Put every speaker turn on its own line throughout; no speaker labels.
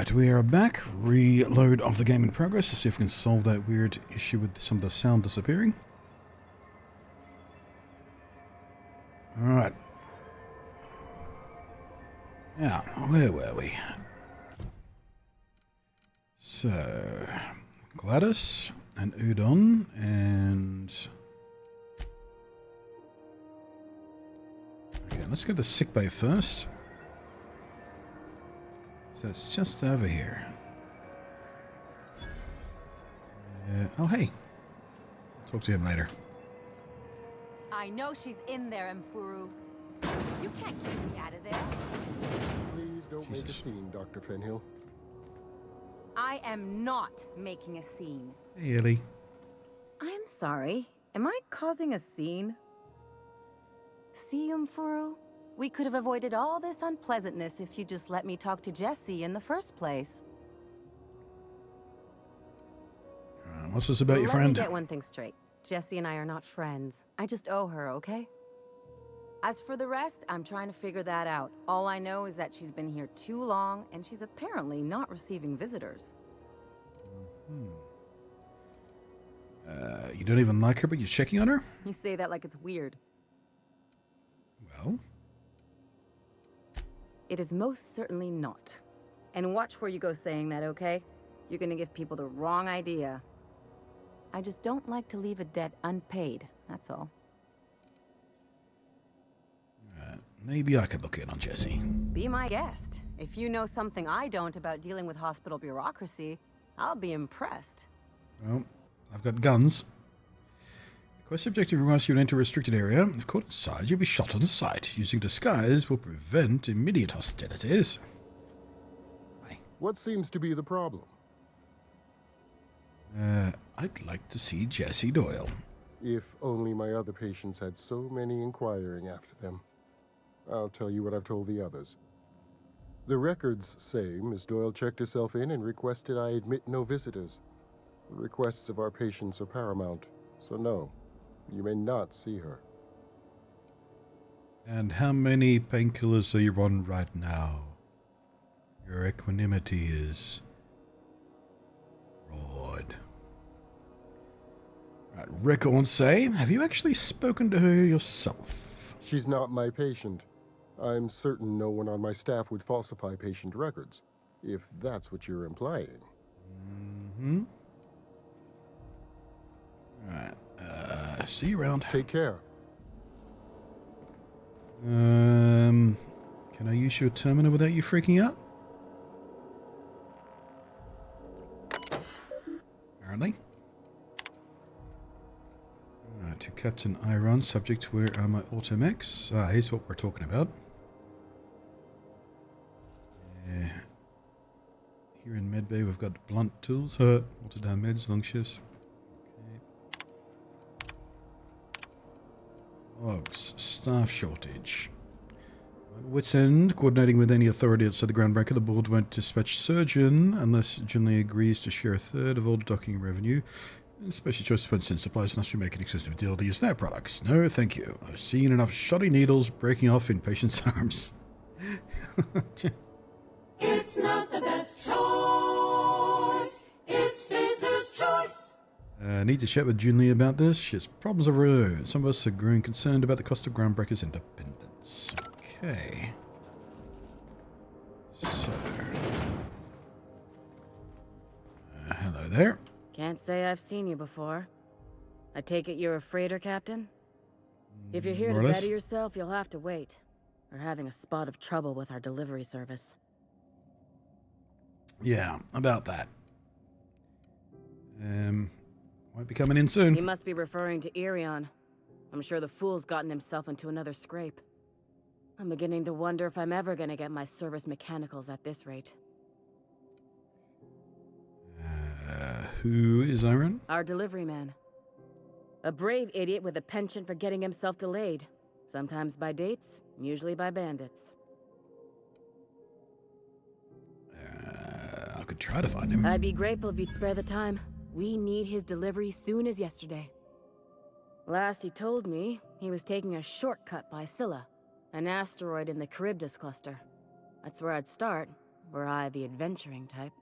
Right, we are back. Reload of the game in progress to see if we can solve that weird issue with some of the sound disappearing. Alright. Now, where were we? So, Gladys and Udon and... Okay, let's go to the sickbay first. So it's just over here. Oh, hey. Talk to him later.
I know she's in there, Mfuru. You can't get me out of there.
Please don't make a scene, Dr. Fenhill.
I am not making a scene.
Hey, Ellie.
I'm sorry. Am I causing a scene? See, Mfuru? We could have avoided all this unpleasantness if you just let me talk to Jessie in the first place.
What's this about your friend?
Let me get one thing straight. Jessie and I are not friends. I just owe her, okay? As for the rest, I'm trying to figure that out. All I know is that she's been here too long, and she's apparently not receiving visitors.
You don't even like her, but you're checking on her?
You say that like it's weird.
Well?
It is most certainly not. And watch where you go saying that, okay? You're gonna give people the wrong idea. I just don't like to leave a debt unpaid, that's all.
Maybe I could look in on Jessie.
Be my guest. If you know something I don't about dealing with hospital bureaucracy, I'll be impressed.
Well, I've got guns. The quest objective requires you to enter a restricted area. If caught inside, you'll be shot on the sight. Using disguise will prevent immediate hostilities. Hi.
What seems to be the problem?
I'd like to see Jessie Doyle.
If only my other patients had so many inquiring after them. I'll tell you what I've told the others. The records say Miss Doyle checked herself in and requested I admit no visitors. The requests of our patients are paramount, so no, you may not see her.
And how many painkillers are you on right now? Your equanimity is... broad. Right, records say, have you actually spoken to her yourself?
She's not my patient. I'm certain no one on my staff would falsify patient records, if that's what you're implying.
Mm-hmm. Right, see you around.
Take care.
Can I use your terminal without you freaking out? Apparently. To Captain Iron, subject, where are my automechs? Here's what we're talking about. Here in Medbay, we've got blunt tools, water down meds, long shifts. Okay. Logs, staff shortage. Wits End, coordinating with any authority outside the groundbreaker, the board won't dispatch surgeon unless Junley agrees to share a third of all docking revenue. Special choice sponsor and suppliers unless we make an excessive deal to use their products. No, thank you. I've seen enough shoddy needles breaking off in patients' arms.
It's not the best choice. It's Spacer's choice.
I need to chat with Junley about this. She has problems of her own. Some of us are growing concerned about the cost of Groundbreaker's independence. Okay. So. Hello there.
Can't say I've seen you before. I take it you're a freighter captain? If you're here to better yourself, you'll have to wait. We're having a spot of trouble with our delivery service.
Yeah, about that. Might be coming in soon.
He must be referring to Irion. I'm sure the fool's gotten himself into another scrape. I'm beginning to wonder if I'm ever gonna get my service mechanicals at this rate.
Who is Iron?
Our delivery man. A brave idiot with a penchant for getting himself delayed. Sometimes by dates, usually by bandits.
I could try to find him.
I'd be grateful if you'd spare the time. We need his delivery soon as yesterday. Last he told me, he was taking a shortcut by Scylla, an asteroid in the Charybdis cluster. That's where I'd start, Were I the adventuring type.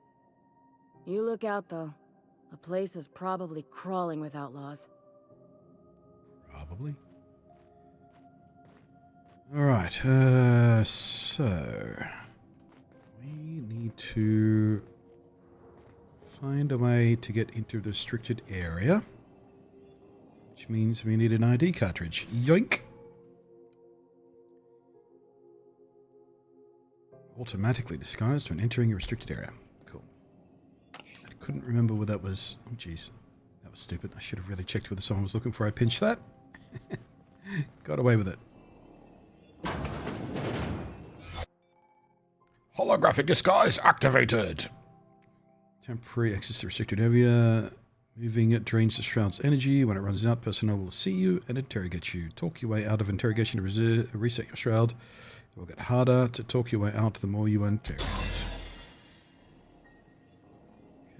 You look out, though. The place is probably crawling with outlaws.
Probably. Alright, so... we need to find a way to get into the restricted area. Which means we need an ID cartridge. Yoink! Automatically disguised when entering a restricted area. Cool. I couldn't remember what that was. Oh, jeez. That was stupid. I should have really checked whether someone was looking for. I pinched that. Got away with it. Holographic disguise activated. Temporary access to restricted area. Moving it drains the shroud's energy. When it runs out, personnel will see you and interrogate you. Talk your way out of interrogation to reset your shroud. It will get harder to talk your way out the more you interrogate.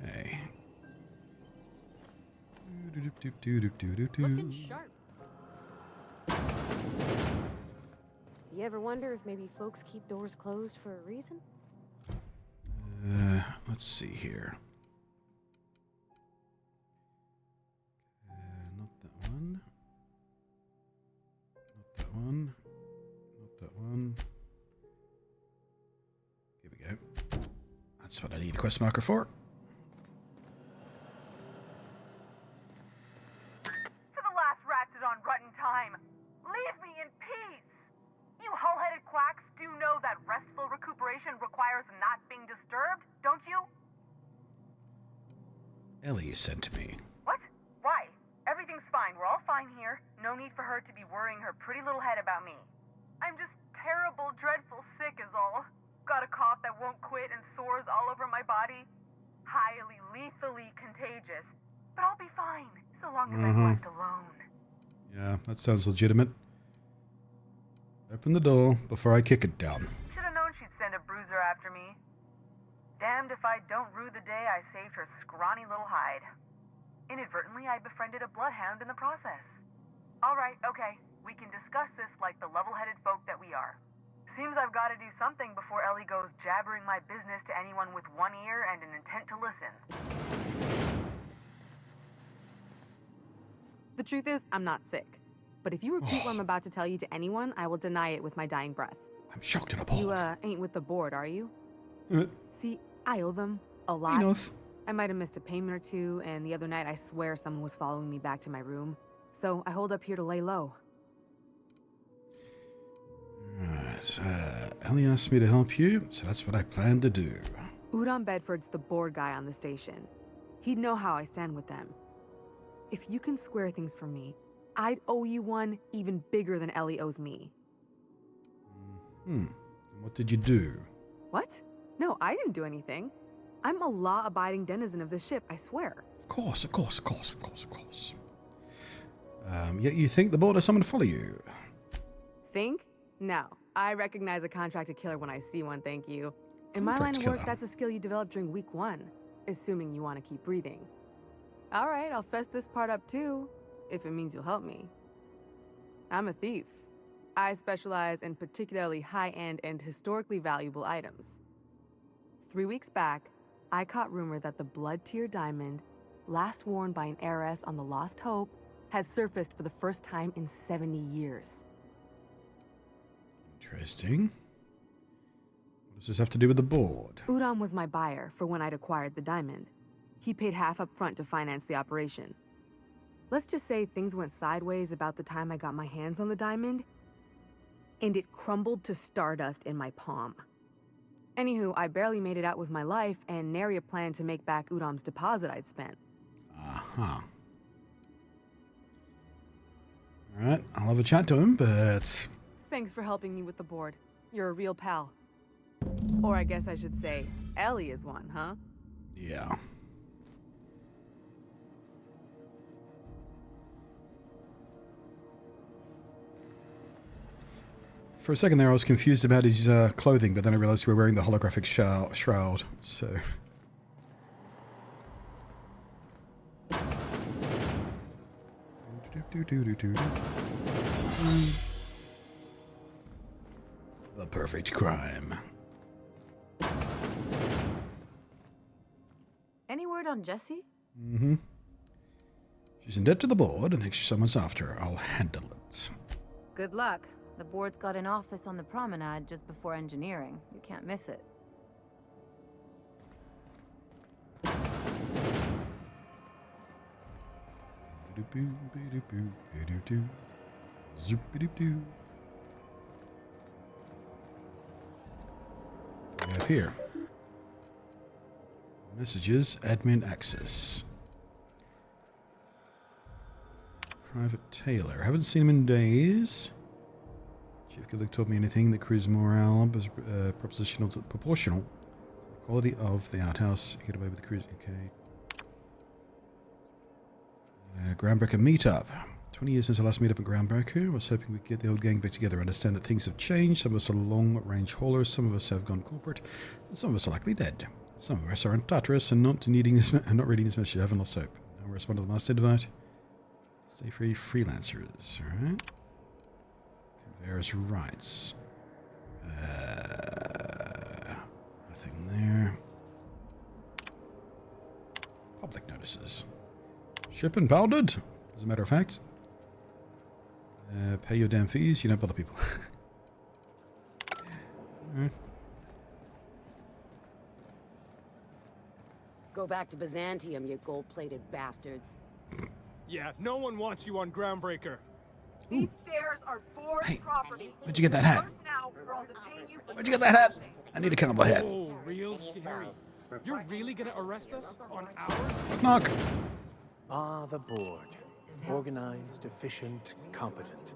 Okay.
Looking sharp. You ever wonder if maybe folks keep doors closed for a reason?
Let's see here. Not that one. Not that one. Not that one. Here we go. That's what I need a quest marker for.
For the last Ratted-on Rotten time, leave me in peace! You hull-headed quacks do know that restful recuperation requires not being disturbed, don't you?
Ellie sent me.
What? Why? Everything's fine. We're all fine here. No need for her to be worrying her pretty little head about me. I'm just terrible, dreadful sick is all. Got a cough that won't quit and sores all over my body. Highly, lethally contagious. But I'll be fine, so long as I'm left alone.
Yeah, that sounds legitimate. Open the door before I kick it down.
Should have known she'd send a bruiser after me. Damned if I don't rue the day I saved her scrawny little hide. Inadvertently, I befriended a bloodhound in the process. Alright, okay. We can discuss this like the level-headed folk that we are. Seems I've got to do something before Ellie goes jabbering my business to anyone with one ear and an intent to listen.
The truth is, I'm not sick. But if you repeat what I'm about to tell you to anyone, I will deny it with my dying breath.
I'm shocked and appalled.
You, ain't with the board, are you? See, I owe them a lot.
Enough.
I might have missed a payment or two, and the other night I swear someone was following me back to my room. So I hold up here to lay low.
Alright, Ellie asked me to help you, so that's what I plan to do.
Udon Bedford's the board guy on the station. He'd know how I stand with them. If you can square things for me, I'd owe you one even bigger than Ellie owes me.
What did you do?
What? No, I didn't do anything. I'm a law-abiding denizen of this ship, I swear.
Of course. Yet you think the board has someone to follow you.
Think? No. I recognize a contracted killer when I see one, thank you. In my line of work, that's a skill you develop during week 1, assuming you want to keep breathing. All right, I'll fess this part up too, if it means you'll help me. I'm a thief. I specialize in particularly high-end and historically valuable items. 3 weeks back, I caught rumor that the blood-tier diamond, last worn by an heiress on the Lost Hope, had surfaced for the first time in 70 years.
Interesting. What does this have to do with the board?
Udon was my buyer for when I'd acquired the diamond. He paid half up front to finance the operation. Let's just say things went sideways about the time I got my hands on the diamond, and it crumbled to stardust in my palm. Anywho, I barely made it out with my life, and nary a plan to make back Udam's deposit I'd spent.
Alright, I'll have a chat to him, but...
Thanks for helping me with the board. You're a real pal. Or I guess I should say, Ellie is one, huh?
Yeah. For a second there, I was confused about his clothing, but then I realized we were wearing the holographic shroud, so... The perfect crime.
Any word on Jessie?
Mm-hmm. She's in debt to the board and thinks someone's after her. I'll handle it.
Good luck. The board's got an office on the promenade just before engineering. You can't miss it.
Zoop-a-doop-doo. We have here messages, admin access. Private Taylor. Haven't seen him in days. Chief Gillick told me anything that crew's morale was proportional to the quality of the outhouse. Get away with the cruise. Okay. Groundbreaker meetup. 20 years since our last meetup at Groundbreaker. I was hoping we'd get the old gang back together. I understand that things have changed. Some of us are long-range haulers. Some of us have gone corporate. And some of us are likely dead. Some of us are in Tartarus and not reading this message. I haven't lost hope. I'll respond to the master invite. Stay free, freelancers. Alright. Conveyor's rights. Nothing there. Public notices. Ship impounded, as a matter of fact. Pay your damn fees. You don't bother people. Alright.
Go back to Byzantium, you gold-plated bastards.
Yeah, no one wants you on Groundbreaker.
These stairs are board
Hey,
property.
where'd you get that hat?
Now, or I'll detain you for
Where'd you get that hat? I need a cowboy hat.
Oh, real scary. You're really gonna arrest us on ours?
Knock.
Ah, the board. Organized, efficient, competent.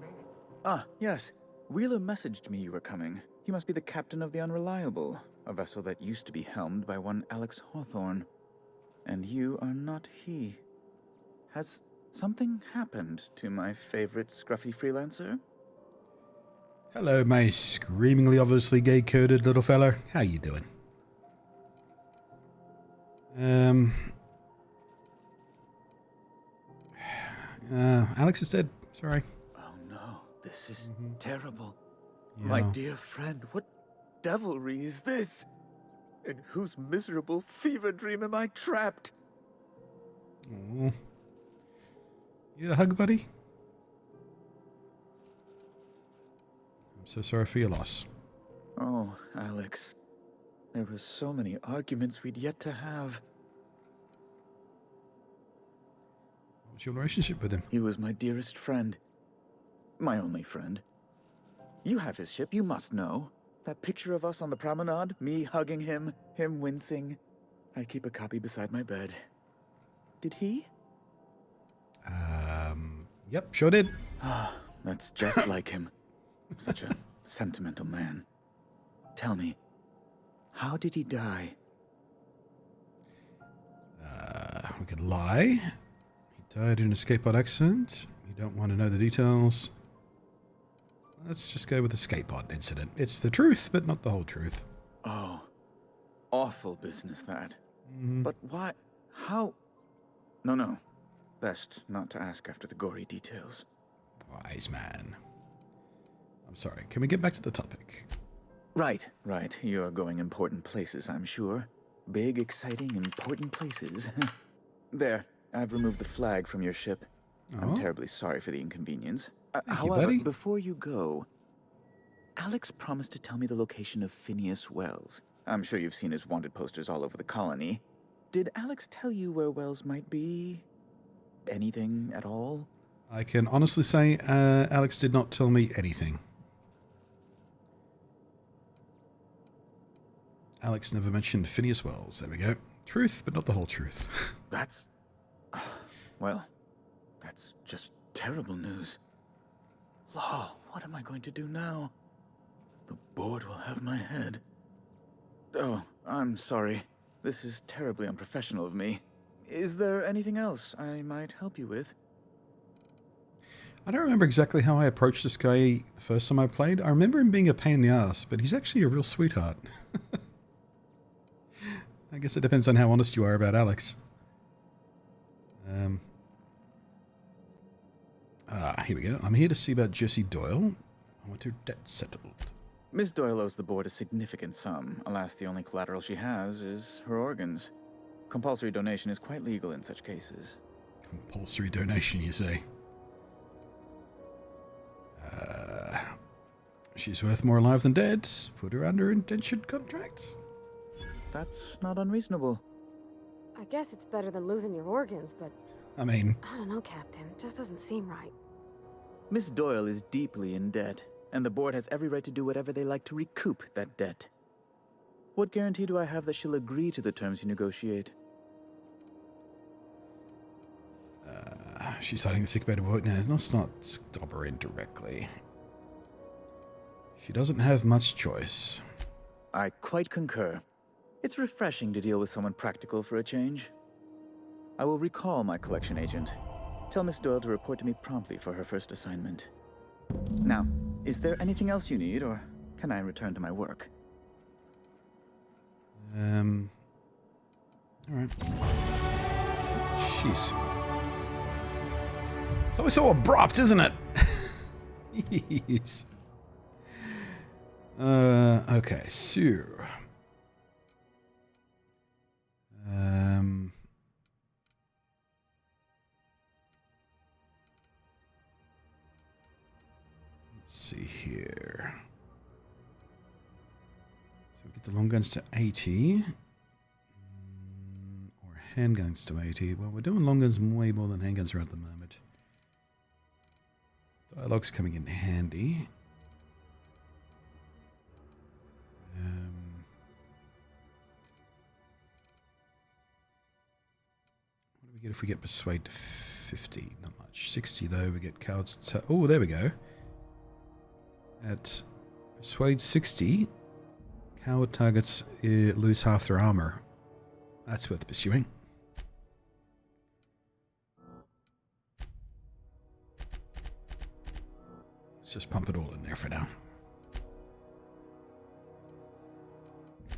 Ah, yes. Wheeler messaged me you were coming. He must be the captain of the Unreliable, a vessel that used to be helmed by one Alex Hawthorne. And you are not he. Has something happened to my favorite scruffy freelancer?
Hello, my screamingly obviously gay-coded little fella. How you doing? Alex is dead. Sorry.
Oh no, this is terrible.
Yeah.
My dear friend, what devilry is this? In whose miserable fever dream am I trapped?
Aw. You need a hug, buddy? I'm so sorry for your loss.
Oh, Alex. There were so many arguments we'd yet to have.
What's your relationship with him?
He was my dearest friend. My only friend. You have his ship, you must know. That picture of us on the promenade, me hugging him, him wincing. I keep a copy beside my bed. Did he?
Yep, sure did.
Ah, that's just like him. Such a sentimental man. Tell me, how did he die?
We could lie. He died in an escape pod accident. You don't want to know the details. Let's just go with the escape pod incident. It's the truth, but not the whole truth.
Oh, awful business that. But why? How? No. Best not to ask after the gory details.
Wise man. I'm sorry. Can we get back to the topic?
Right. You're going important places, I'm sure. Big, exciting, important places. There, I've removed the flag from your ship. I'm terribly sorry for the inconvenience.
Thank you,
However,
buddy.
before you go, Alex promised to tell me the location of Phineas Wells. I'm sure you've seen his wanted posters all over the colony. Did Alex tell you where Wells might be? Anything at all?
I can honestly say Alex did not tell me anything. Alex never mentioned Phineas Wells. There we go. Truth, but not the whole truth.
That's... well, that's just terrible news. Law, what am I going to do now? The board will have my head. Oh, I'm sorry. This is terribly unprofessional of me. Is there anything else I might help you with?
I don't remember exactly how I approached this guy the first time I played. I remember him being a pain in the ass, but he's actually a real sweetheart. I guess it depends on how honest you are about Alex. Here we go. I'm here to see about Jessie Doyle. I want her debt settled.
Miss Doyle owes the board a significant sum. Alas, the only collateral she has is her organs. Compulsory donation is quite legal in such cases.
Compulsory donation, you say? She's worth more alive than dead. Put her under indentured contracts.
That's not unreasonable.
I guess it's better than losing your organs, but
I mean...
I don't know, Captain. It just doesn't seem right.
Miss Doyle is deeply in debt, and the board has every right to do whatever they like to recoup that debt. What guarantee do I have that she'll agree to the terms you negotiate?
She's hiding the sick bed of work now. Let's not stop her indirectly. She doesn't have much choice.
I quite concur. It's refreshing to deal with someone practical for a change. I will recall my collection agent. Tell Miss Doyle to report to me promptly for her first assignment. Now, is there anything else you need, or can I return to my work?
Alright. Jeez. It's always so abrupt, isn't it? Jeez. Okay, so... let's see here. So we get the long guns to 80. Or handguns to 80. Well, we're doing long guns way more than handguns right at the moment. Dialogue's coming in handy. What do we get if we get Persuade to 50? Not much. 60 though. We get Cowards to... oh, there we go. At Persuade 60, Coward targets lose half their armor. That's worth pursuing. Let's just pump it all in there for now.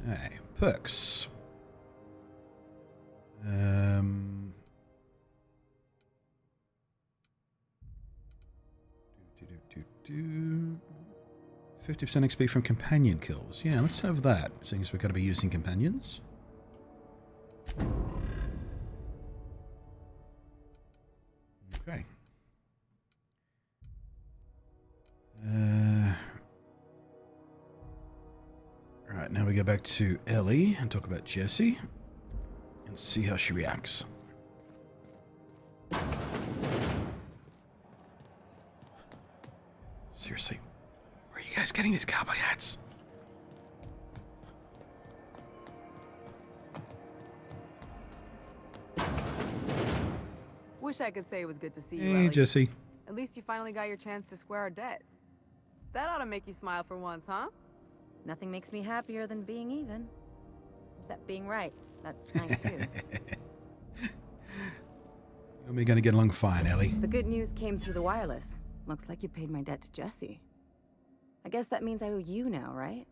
Okay, perks. Do 50% XP from companion kills. Yeah, let's have that, seeing as we're going to be using companions. Okay. Alright, now we go back to Ellie and talk about Jessie and see how she reacts. Seriously, where are you guys getting these cowboy hats?
Wish I could say it was good to see you,
Hey,
Ellie.
Jessie.
At least you finally got your chance to square our debt. That ought to make you smile for once, huh?
Nothing makes me happier than being even. Except being right. That's nice too.
You and me gonna get along fine, Ellie.
The good news came through the wireless. Looks like you paid my debt to Jessie. I guess that means I owe you now, right?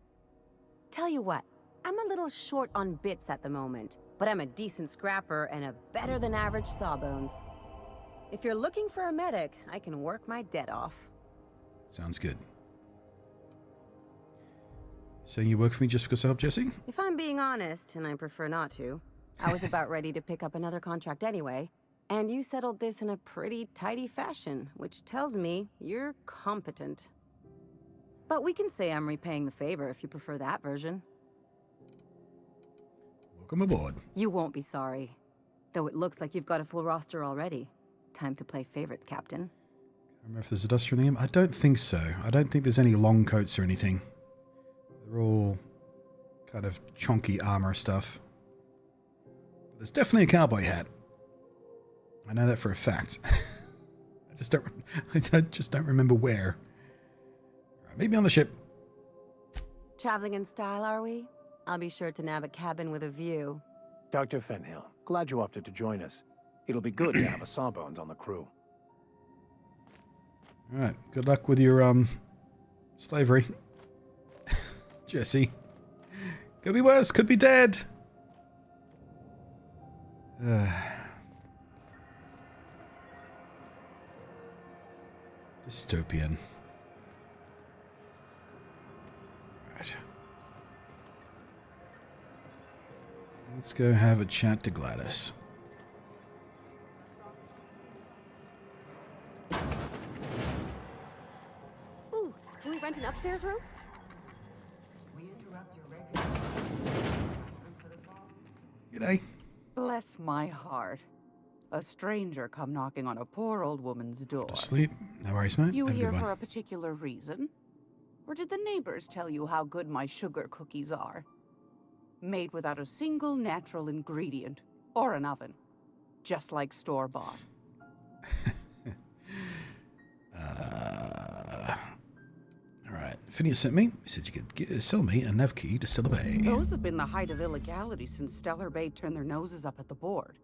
Tell you what, I'm a little short on bits at the moment, but I'm a decent scrapper and a better than average sawbones. If you're looking for a medic, I can work my debt off.
Sounds good. Saying you work for me just because I helped Jessie?
If I'm being honest, and I prefer not to, I was about ready to pick up another contract anyway, and you settled this in a pretty tidy fashion, which tells me you're competent. But we can say I'm repaying the favor if you prefer that version.
Welcome aboard.
You won't be sorry. Though it looks like you've got a full roster already. Time to play favorites, Captain.
I remember if there's a duster in the game. I don't think so. I don't think there's any long coats or anything. They're all kind of chunky armor stuff. But there's definitely a cowboy hat. I know that for a fact. I just don't remember where. Right, maybe on the ship.
Traveling in style, are we? I'll be sure to nab a cabin with a view.
Dr. Fenhill, glad you opted to join us. It'll be good to have a Sawbones on the crew.
All right. Good luck with your slavery, Jessie. Could be worse. Could be dead. Dystopian. Right. Let's go have a chat to Gladys.
Ooh, can we rent an upstairs room?
G'day.
Bless my heart. A stranger come knocking on a poor old woman's door.
To sleep. No worries, mate.
You
Have a
here
good one.
for a particular reason? Or did the neighbors tell you how good my sugar cookies are? Made without a single natural ingredient or an oven. Just like store-bought.
Alright. Phineas sent me. He said you could sell me a nav key to Stellar Bay.
Those have been the height of illegality since Stellar Bay turned their noses up at the board.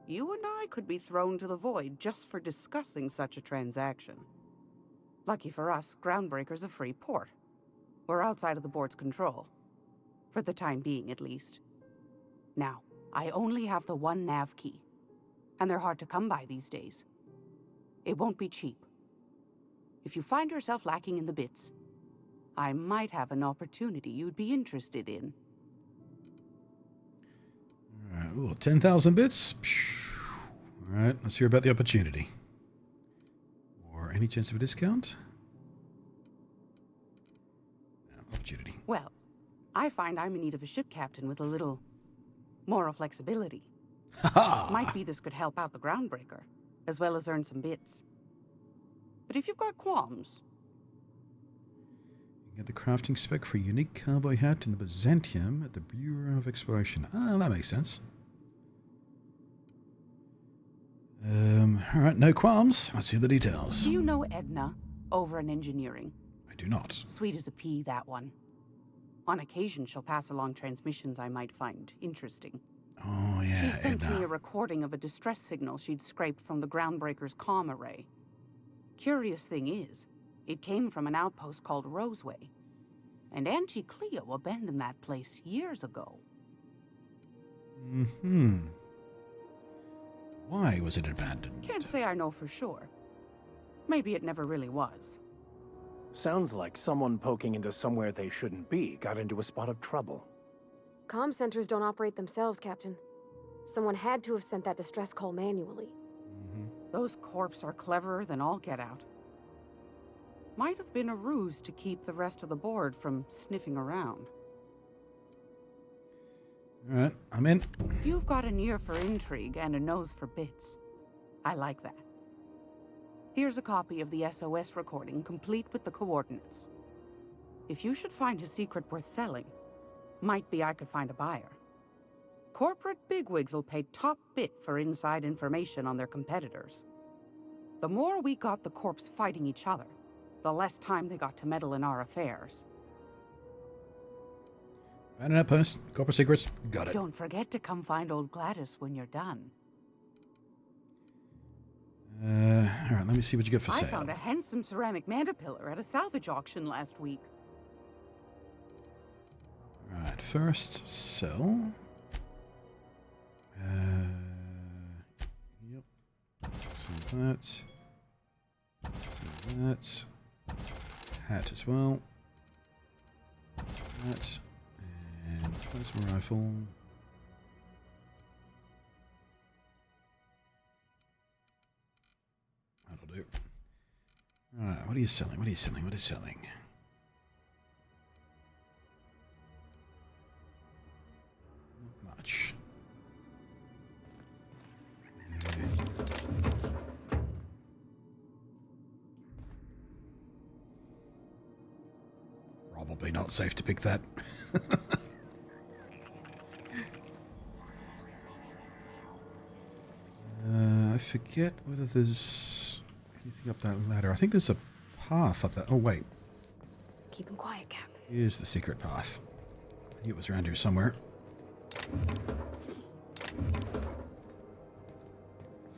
You and I could be thrown to the void just for discussing such a transaction. Lucky for us, Groundbreaker's a free port. We're outside of the board's control. For the time being, at least. Now, I only have the one nav key. And they're hard to come by these days. It won't be cheap. If you find yourself lacking in the bits, I might have an opportunity you'd be interested in.
Alright, ooh, 10,000 bits. Alright, let's hear about the opportunity. Or any chance of a discount? No, opportunity.
Well, I find I'm in need of a ship captain with a little moral flexibility. Might be this could help out the Groundbreaker, as well as earn some bits. But if you've got qualms...
You get the crafting spec for a unique cowboy hat in the Byzantium at the Bureau of Exploration. Ah, that makes sense. Alright, no qualms. Let's see the details.
Do you know Edna, over in engineering?
I do not.
Sweet as a pea, that one. On occasion, she'll pass along transmissions I might find interesting.
Oh, yeah,
She sent
Edna.
me a recording of a distress signal she'd scraped from the Groundbreaker's comm array. Curious thing is, it came from an outpost called Roseway. And Auntie Cleo abandoned that place years ago.
Mm-hmm. Why was it abandoned?
Can't say I know for sure. Maybe it never really was.
Sounds like someone poking into somewhere they shouldn't be got into a spot of trouble.
Comm centers don't operate themselves, Captain. Someone had to have sent that distress call manually.
Those corps are cleverer than all get out. Might have been a ruse to keep the rest of the board from sniffing around.
Alright, I'm in.
You've got an ear for intrigue and a nose for bits. I like that. Here's a copy of the SOS recording, complete with the coordinates. If you should find a secret worth selling, might be I could find a buyer. Corporate bigwigs will pay top bit for inside information on their competitors. The more we got the corps fighting each other, the less time they got to meddle in our affairs.
Abandoned outpost. Corporate secrets. Got it.
Don't forget to come find old Gladys when you're done.
Alright, let me see what you get for
I
sale.
found a handsome ceramic mandapillar at a salvage auction last week.
Alright, first, sell. Yep. So that. So that. Hat as well. That. And plasma rifle. That'll do. Alright, what are you selling? What are you selling? What are you selling? Not much. Probably not safe to pick that. I forget whether there's anything up that ladder. I think there's a path up that. Oh, wait.
Keep him quiet, Cap.
Here's the secret path. I knew it was around here somewhere. I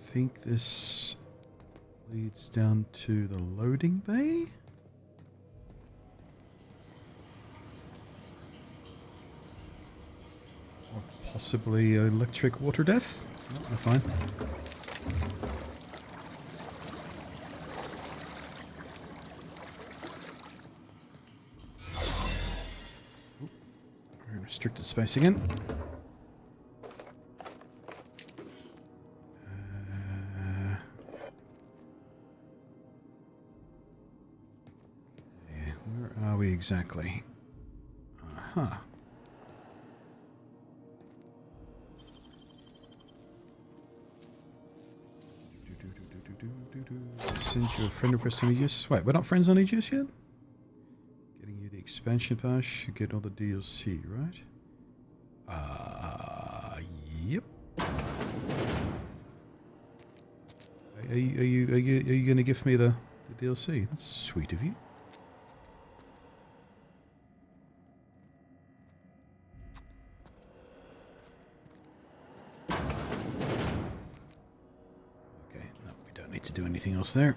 think this leads down to the loading bay? Or possibly electric water death? No, I'm fine. Very restricted space again. exactly? Uh-huh. Send you a friend request on Aegis. Wait, we're not friends on Aegis yet? Getting you the expansion pass, you get all the DLC, right? Yep. Are you going to give me the DLC? That's sweet of you. Okay, no, we don't need to do anything else there.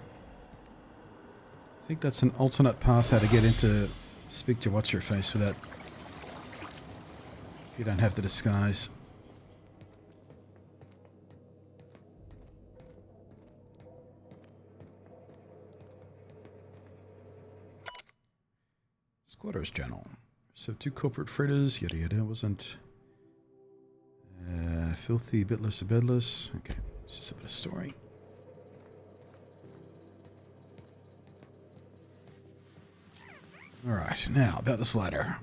I think that's an alternate path how to get into speak to what's-her-face without... You don't have the disguise. Squatters Journal. So 2 corporate fritters, yada yada, wasn't... filthy, bitless, bedless. Okay, it's just a bit of story. Alright, now about this ladder.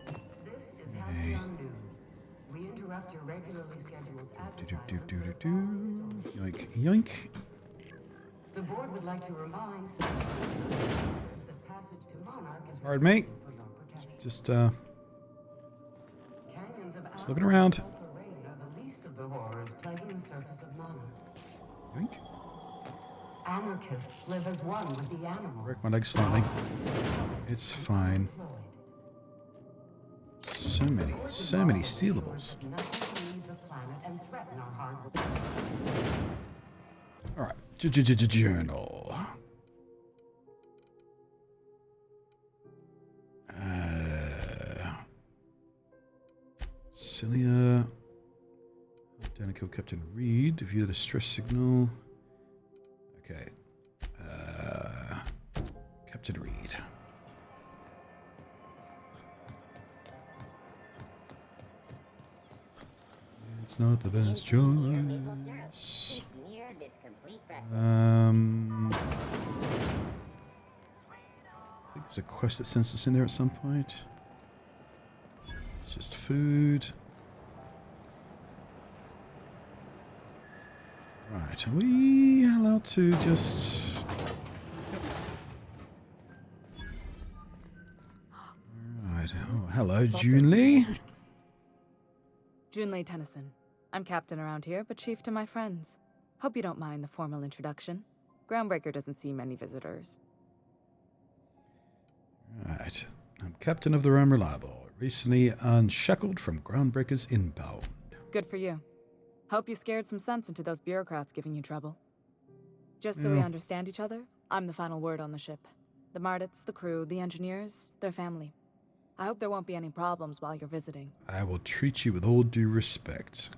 Okay.
We interrupt your regularly scheduled
Yoink, yoink.
The board would like to remind that passage to Monarch is
Pardon me. Just looking around. Yoink.
Anarchists live as one with the animals.
Break my leg slightly. It's fine. So many stealables. Alright, journal. Celia. Down to kill Captain Reed. View the stress signal. Okay. Captain Reed. It's not the best choice. I think there's a quest that sends us in there at some point. It's just food. Right, are we allowed to just... Alright, oh, hello, Junlei.
Junlei Tennyson. I'm captain around here, but chief to my friends. Hope you don't mind the formal introduction. Groundbreaker doesn't see many visitors.
Right, I'm captain of the Unreliable, recently unshackled from Groundbreaker's inbound.
Good for you. Hope you scared some sense into those bureaucrats giving you trouble. Just so we understand each other, I'm the final word on the ship. The Mardits, the crew, the engineers, their family. I hope there won't be any problems while you're visiting.
I will treat you with all due respect.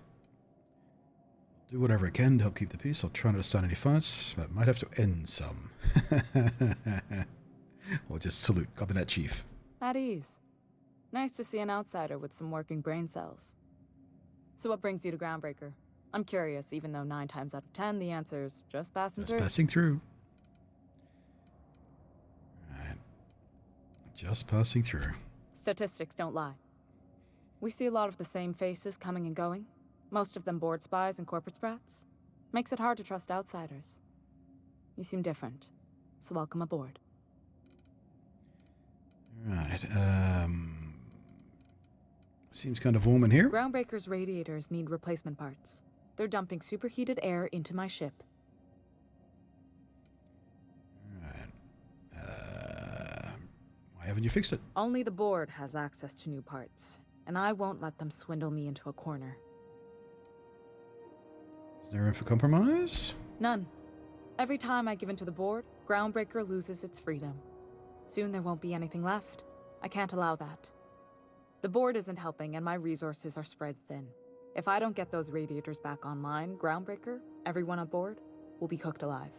Do whatever I can to help keep the peace. I'll try not to start any fights, but might have to end some. Or just salute. Copy that, Chief.
At ease. Nice to see an outsider with some working brain cells. So what brings you to Groundbreaker? I'm curious, even though 9 times out of 10 the answer's just passing through.
Just passing through. Right. Just passing through.
Statistics don't lie. We see a lot of the same faces coming and going. Most of them board spies and corporate sprats. Makes it hard to trust outsiders. You seem different, so welcome aboard.
Right, seems kind of warm in here.
Groundbreaker's radiators need replacement parts. They're dumping superheated air into my ship.
Right. Why haven't you fixed it?
Only the board has access to new parts, and I won't let them swindle me into a corner.
Is there room for compromise?
None. Every time I give in to the board, Groundbreaker loses its freedom. Soon there won't be anything left. I can't allow that. The board isn't helping, and my resources are spread thin. If I don't get those radiators back online, Groundbreaker, everyone aboard, will be cooked alive.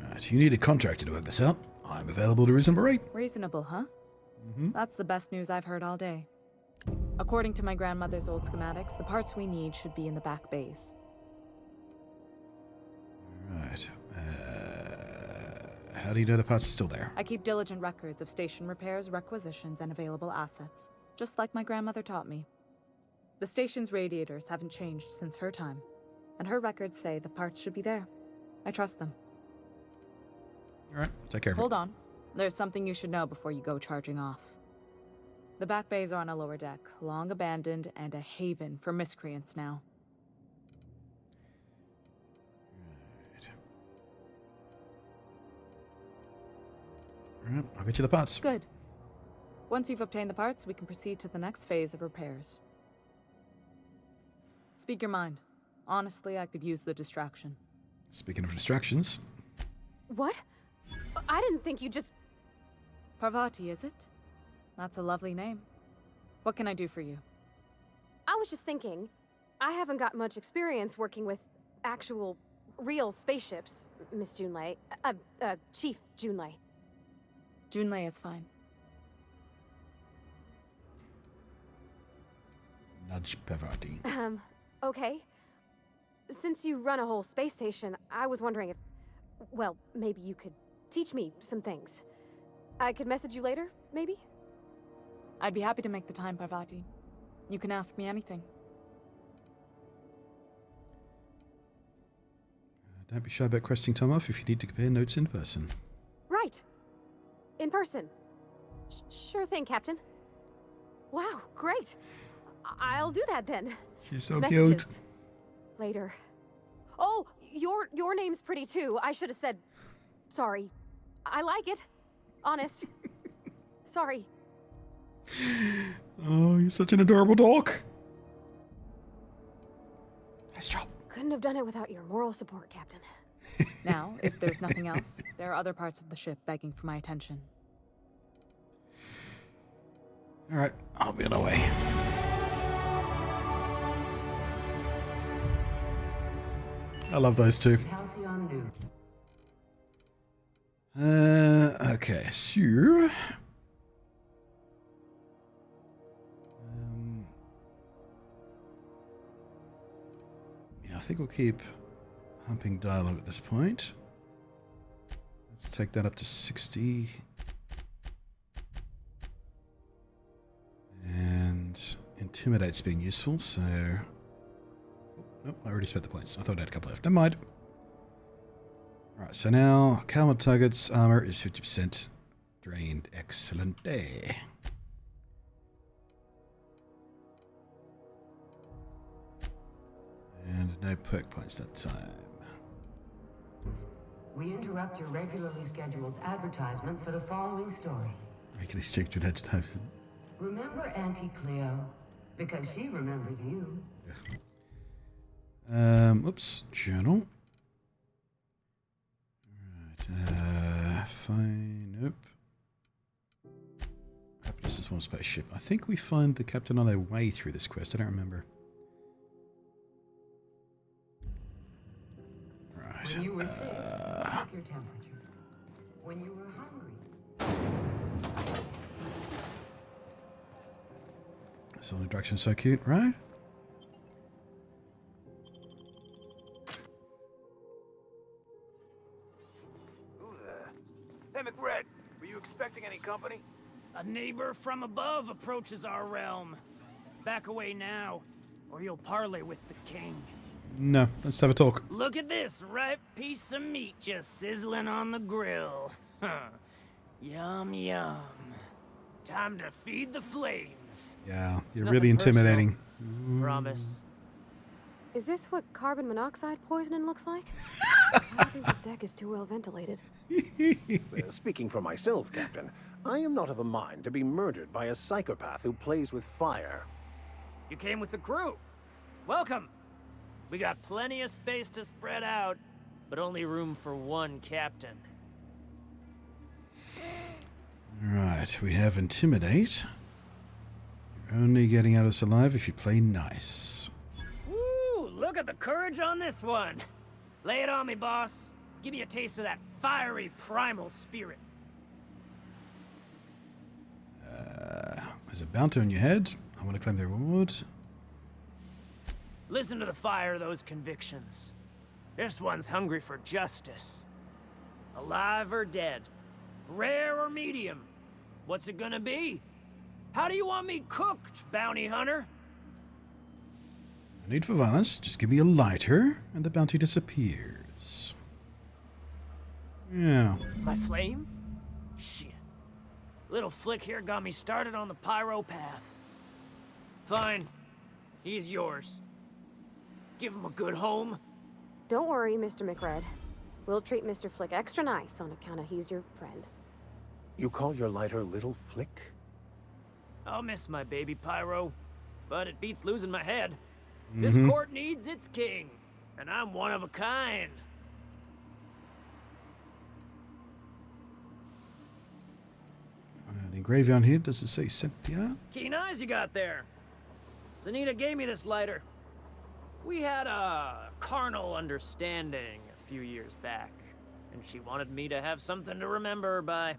Right, you need a contractor to work this out. I'm available at a reasonable rate.
Reasonable, huh?
Mm-hmm.
That's the best news I've heard all day. According to my grandmother's old schematics, the parts we need should be in the back bays.
Right. How do you know the parts are still there?
I keep diligent records of station repairs, requisitions, and available assets, just like my grandmother taught me. The station's radiators haven't changed since her time, and her records say the parts should be there. I trust them.
Alright, take care of it.
Hold on. There's something you should know before you go charging off. The back bays are on a lower deck, long abandoned and a haven for miscreants now.
Alright, I'll get you the parts.
Good. Once you've obtained the parts, we can proceed to the next phase of repairs. Speak your mind. Honestly, I could use the distraction.
Speaking of distractions.
What? I didn't think you just...
Parvati, is it? That's a lovely name. What can I do for you?
I was just thinking, I haven't got much experience working with actual, real spaceships, Miss Junlei. Chief Junlei.
Junlei is fine.
Nudge Parvati.
Okay. Since you run a whole space station, I was wondering if... Well, maybe you could teach me some things. I could message you later, maybe?
I'd be happy to make the time, Parvati. You can ask me anything.
Don't be shy about questing time off if you need to compare notes in person.
Right. In person. Sure thing, Captain. Wow, great. I'll do that then.
She's so
Messages.
cute.
Later. Oh, your name's pretty too. I should have said sorry. I like it. Honest. Sorry.
Oh, you're such an adorable dog. Nice job.
Couldn't have done it without your moral support, Captain.
Now, if there's nothing else, there are other parts of the ship begging for my attention.
Alright, I'll be on the way. I love those two.
Halcyon
Okay, so... yeah, I think we'll keep humping dialogue at this point. Let's take that up to 60. And Intimidate's been useful, so... Oh, nope, I already spent the points. I thought I had a couple left. Never mind. Alright, so now, Calmer target's armor is 50% drained. Excellent day. And no perk points that time.
We interrupt your regularly scheduled advertisement for the following story.
Regularly scheduled advertisement.
Remember Auntie Cleo? Because she remembers you.
Oops, journal. Right, fine, nope. Happiness is one spaceship. I think we find the captain on our way through this quest. I don't remember. Right.
When you were sick, check your temperature. When you were hungry.
So the direction's so cute, right?
Who the... Hey, McRed, were you expecting any company?
A neighbor from above approaches our realm. Back away now, or you'll parley with the king.
No, let's have a talk.
Look at this ripe piece of meat just sizzling on the grill. Yum, yum. Time to feed the flames.
Yeah, you're
Nothing
really intimidating.
Promise.
Is this what carbon monoxide poisoning looks like? I don't think this deck is too well ventilated.
Speaking for myself, Captain, I am not of a mind to be murdered by a psychopath who plays with fire.
You came with the crew. Welcome. We got plenty of space to spread out, but only room for one captain.
Right, we have Intimidate. You're only getting out of us alive if you play nice.
Woo! Look at the courage on this one. Lay it on me, boss. Give me a taste of that fiery primal spirit.
There's a bounty on your head. I want to claim the reward.
Listen to the fire of those convictions. This one's hungry for justice. Alive or dead? Rare or medium? What's it gonna be? How do you want me cooked, bounty hunter?
No need for violence. Just give me a lighter, and the bounty disappears. Yeah.
My flame? Shit. Little Flick here got me started on the pyro path. Fine. He's yours. Give him a good home.
Don't worry, Mr. McRed. We'll treat Mr. Flick extra nice on account of he's your friend.
You call your lighter Little Flick?
I'll miss my baby pyro, but it beats losing my head. This court needs its king, and I'm one of a kind.
The engraving on here, does it say sepia?
Keen eyes you got there. Zanita gave me this lighter. We had a carnal understanding a few years back, and she wanted me to have something to remember her by.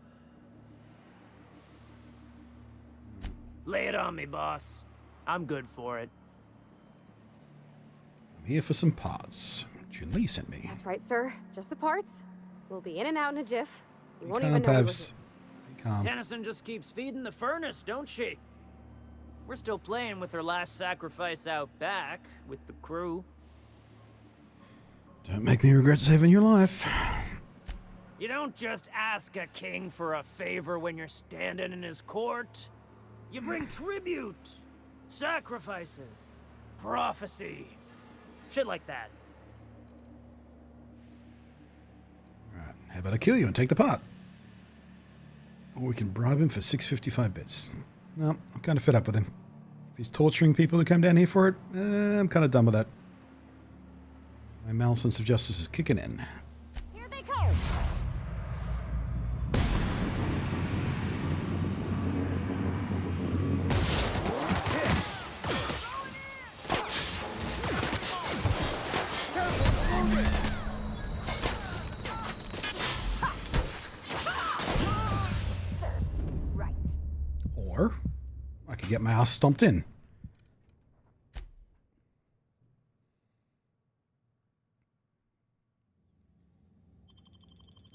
Lay it on me, boss. I'm good for it.
I'm here for some parts. Junli sent me.
That's right, sir. Just the parts. We'll be in and out in a jiff. You won't
Calm,
even know we were
Pevs. Be calm.
Tennyson just keeps feeding the furnace, don't she? We're still playing with her last sacrifice out back with the crew.
Don't make me regret saving your life.
You don't just ask a king for a favor when you're standing in his court. You bring tribute, sacrifices, prophecy, shit like that.
Right, how about I kill you and take the part? Or we can bribe him for 655 bits. No, I'm kind of fed up with him. If he's torturing people who come down here for it, I'm kind of done with that. My mal sense of justice is kicking in.
Here they come!
Or I could get my ass stomped in.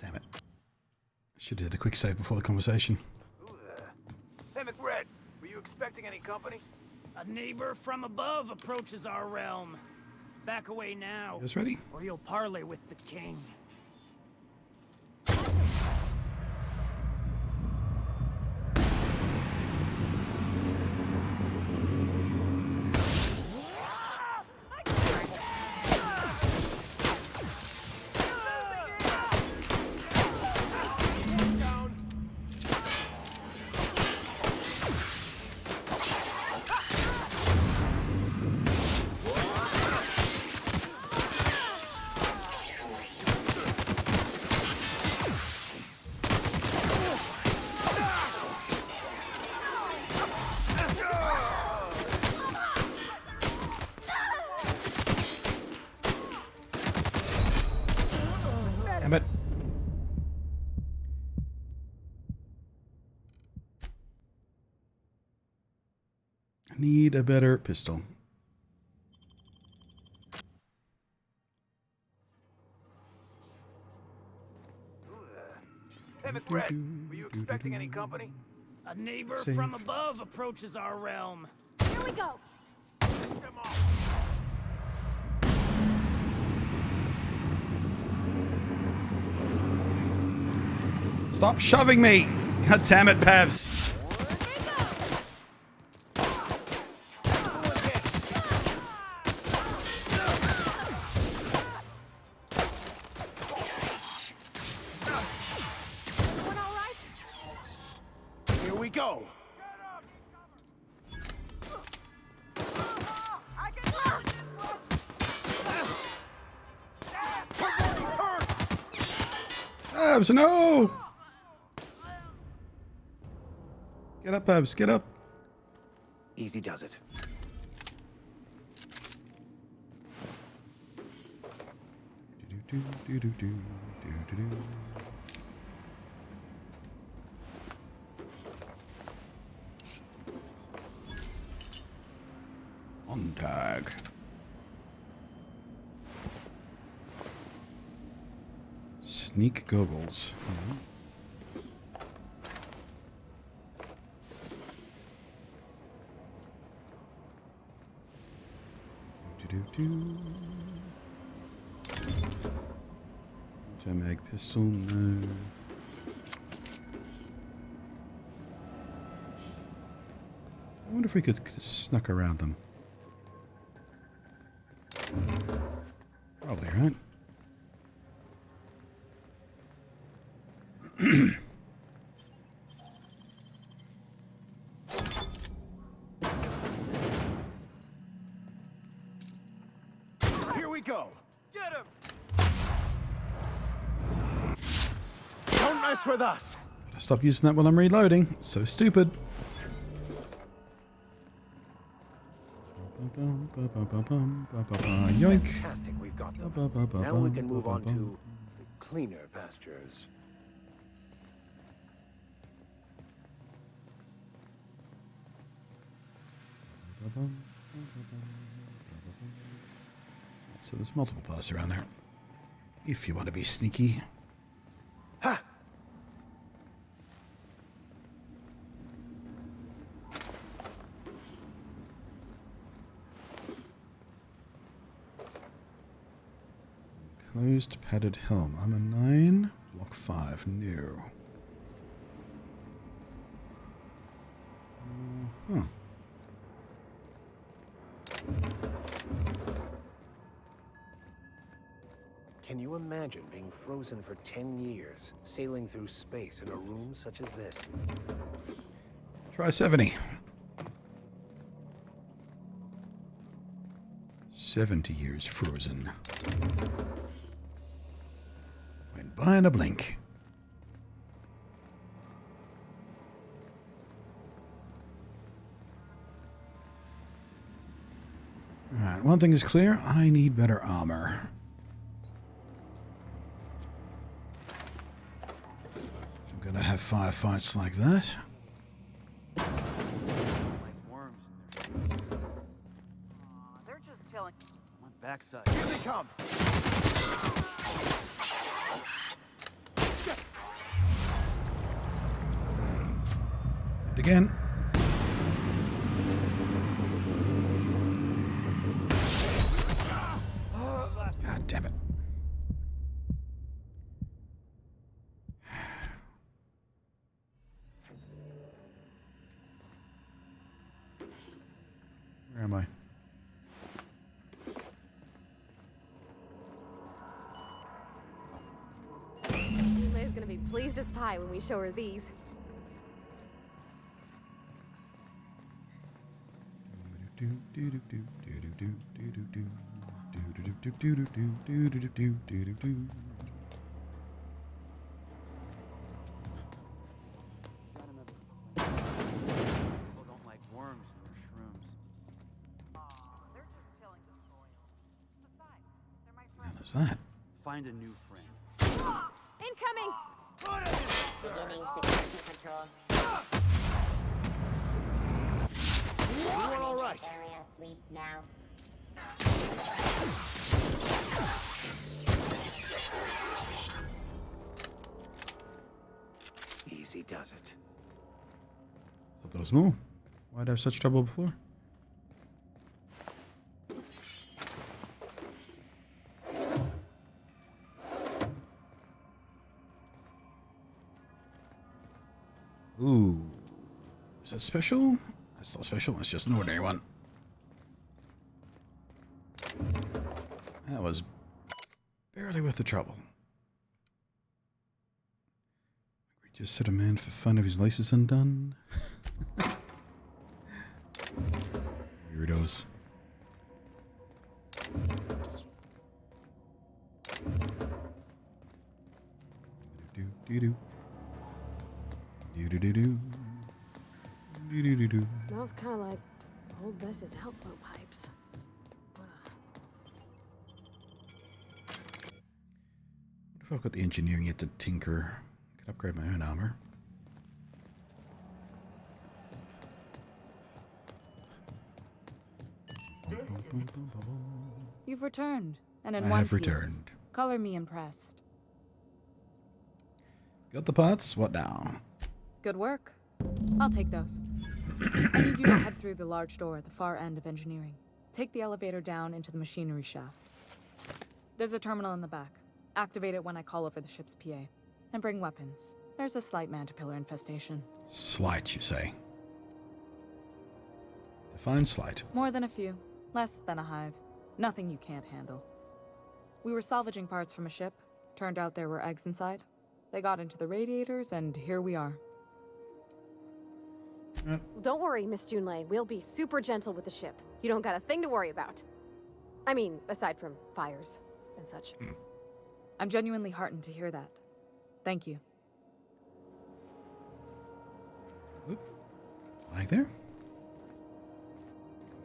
Damn it. Should have did a quick save before the conversation.
Hey, McRed, were you expecting any company?
A neighbor from above approaches our realm. Back away now.
You guys ready?
Or you'll parley with the king.
Damn it. I need a better pistol.
Hey, McRed, were you expecting any company?
A neighbor
Safe.
from above approaches our realm.
Here we go!
Come on.
Stop shoving me! God damn it, Pevs!
Here we go.
Pevs, no! Get up, Pevs, get up.
Easy does it.
On tag. Sneak goggles. Mag pistol, no. I wonder if we could snuck around them. Probably, right?
Here we go.
Get him!
Don't mess with us.
Gotta stop using that while I'm reloading. So stupid. Yoink.
Fantastic, we've got them. Now we can move on to cleaner pastures.
So there's multiple paths around there. If you want to be sneaky.
Ha!
Closed padded helm. I'm a 9. Block 5. No. Huh.
Can you imagine being frozen for 10 years, sailing through space in a room such as this?
Try 70. 70 years frozen. Went by in a blink. Alright, one thing is clear. I need better armor. If I'm gonna have firefights like that.
Like worms in their shoes. They're just telling my backside.
Here they come!
Did it again. God damn it. Where am I?
May's gonna be pleased as pie when we show her these.
People don't like worms in their shrooms. They're just tilling the soil. Besides, they're my friends.
There's that.
Find a new friend.
Incoming!
Beginning security control.
You are all right.
Area sweep now.
Easy does it.
Thought there was more. Why'd I have such trouble before? Ooh. Is that special? That's not special, it's just an ordinary one. That was barely worth the trouble. We just set a man for fun of his laces undone. Weirdos. Do-do-do. Do-do-do-do. Do-do-do-do.
Smells kind of like old Bess's outflow pipes. Ugh.
What if I've got the engineering yet to tinker? I could upgrade my own armor.
You've returned, and in
I
one
have
piece.
returned.
Color me impressed.
Got the parts? What now?
Good work. I'll take those. I need you to head through the large door at the far end of engineering. Take the elevator down into the machinery shaft. There's a terminal in the back. Activate it when I call over the ship's PA. And bring weapons. There's a slight mantipillar infestation.
Slight, you say? Define slight.
More than a few. Less than a hive. Nothing you can't handle. We were salvaging parts from a ship. Turned out there were eggs inside. They got into the radiators, and here we are.
Don't worry, Miss Junlei. We'll be super gentle with the ship. You don't got a thing to worry about. I mean, aside from fires and such.
I'm genuinely heartened to hear that. Thank you.
Oop. Like there?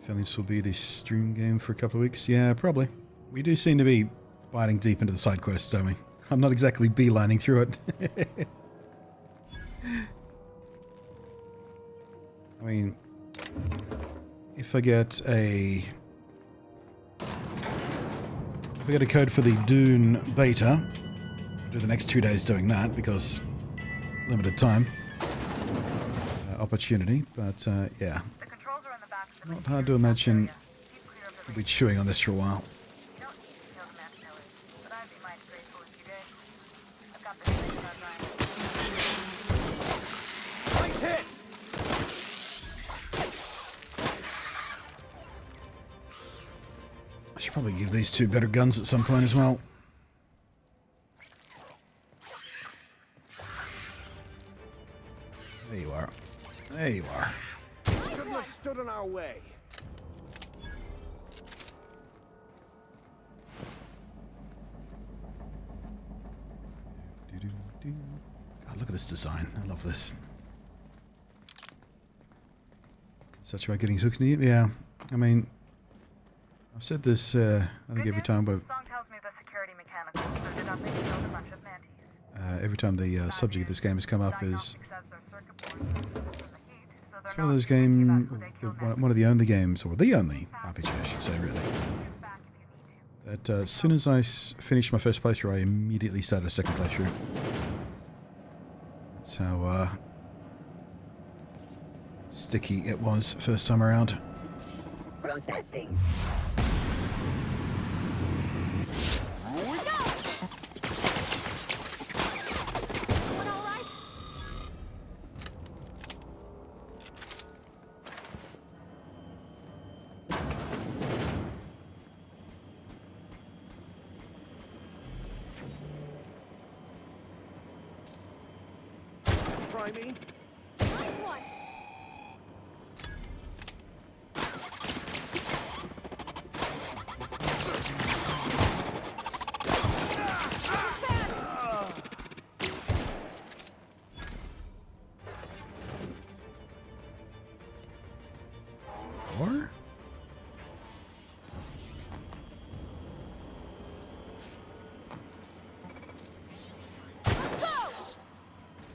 Feeling this will be the stream game for a couple of weeks. Yeah, probably. We do seem to be biting deep into the side quests, don't we? I'm not exactly beelining through it. I mean, if I get a code for the Dune beta, I'll do the next 2 days doing that because limited time opportunity. But yeah, not hard to imagine we'll be chewing on this for a while. I should probably give these two better guns at some point as well. There you are. There you are.
Shouldn't have stood in our way.
God, look at this design. I love this. Such about getting hooked in it? Yeah. I mean, I've said this, I think every time, but every time the subject of this game has come up is it's one of those games, one of the only games, or the only RPG, I should say, really, that as soon as I finished my first playthrough, I immediately started a second playthrough. That's how sticky it was first time around.
Processing.
Try me.
Or?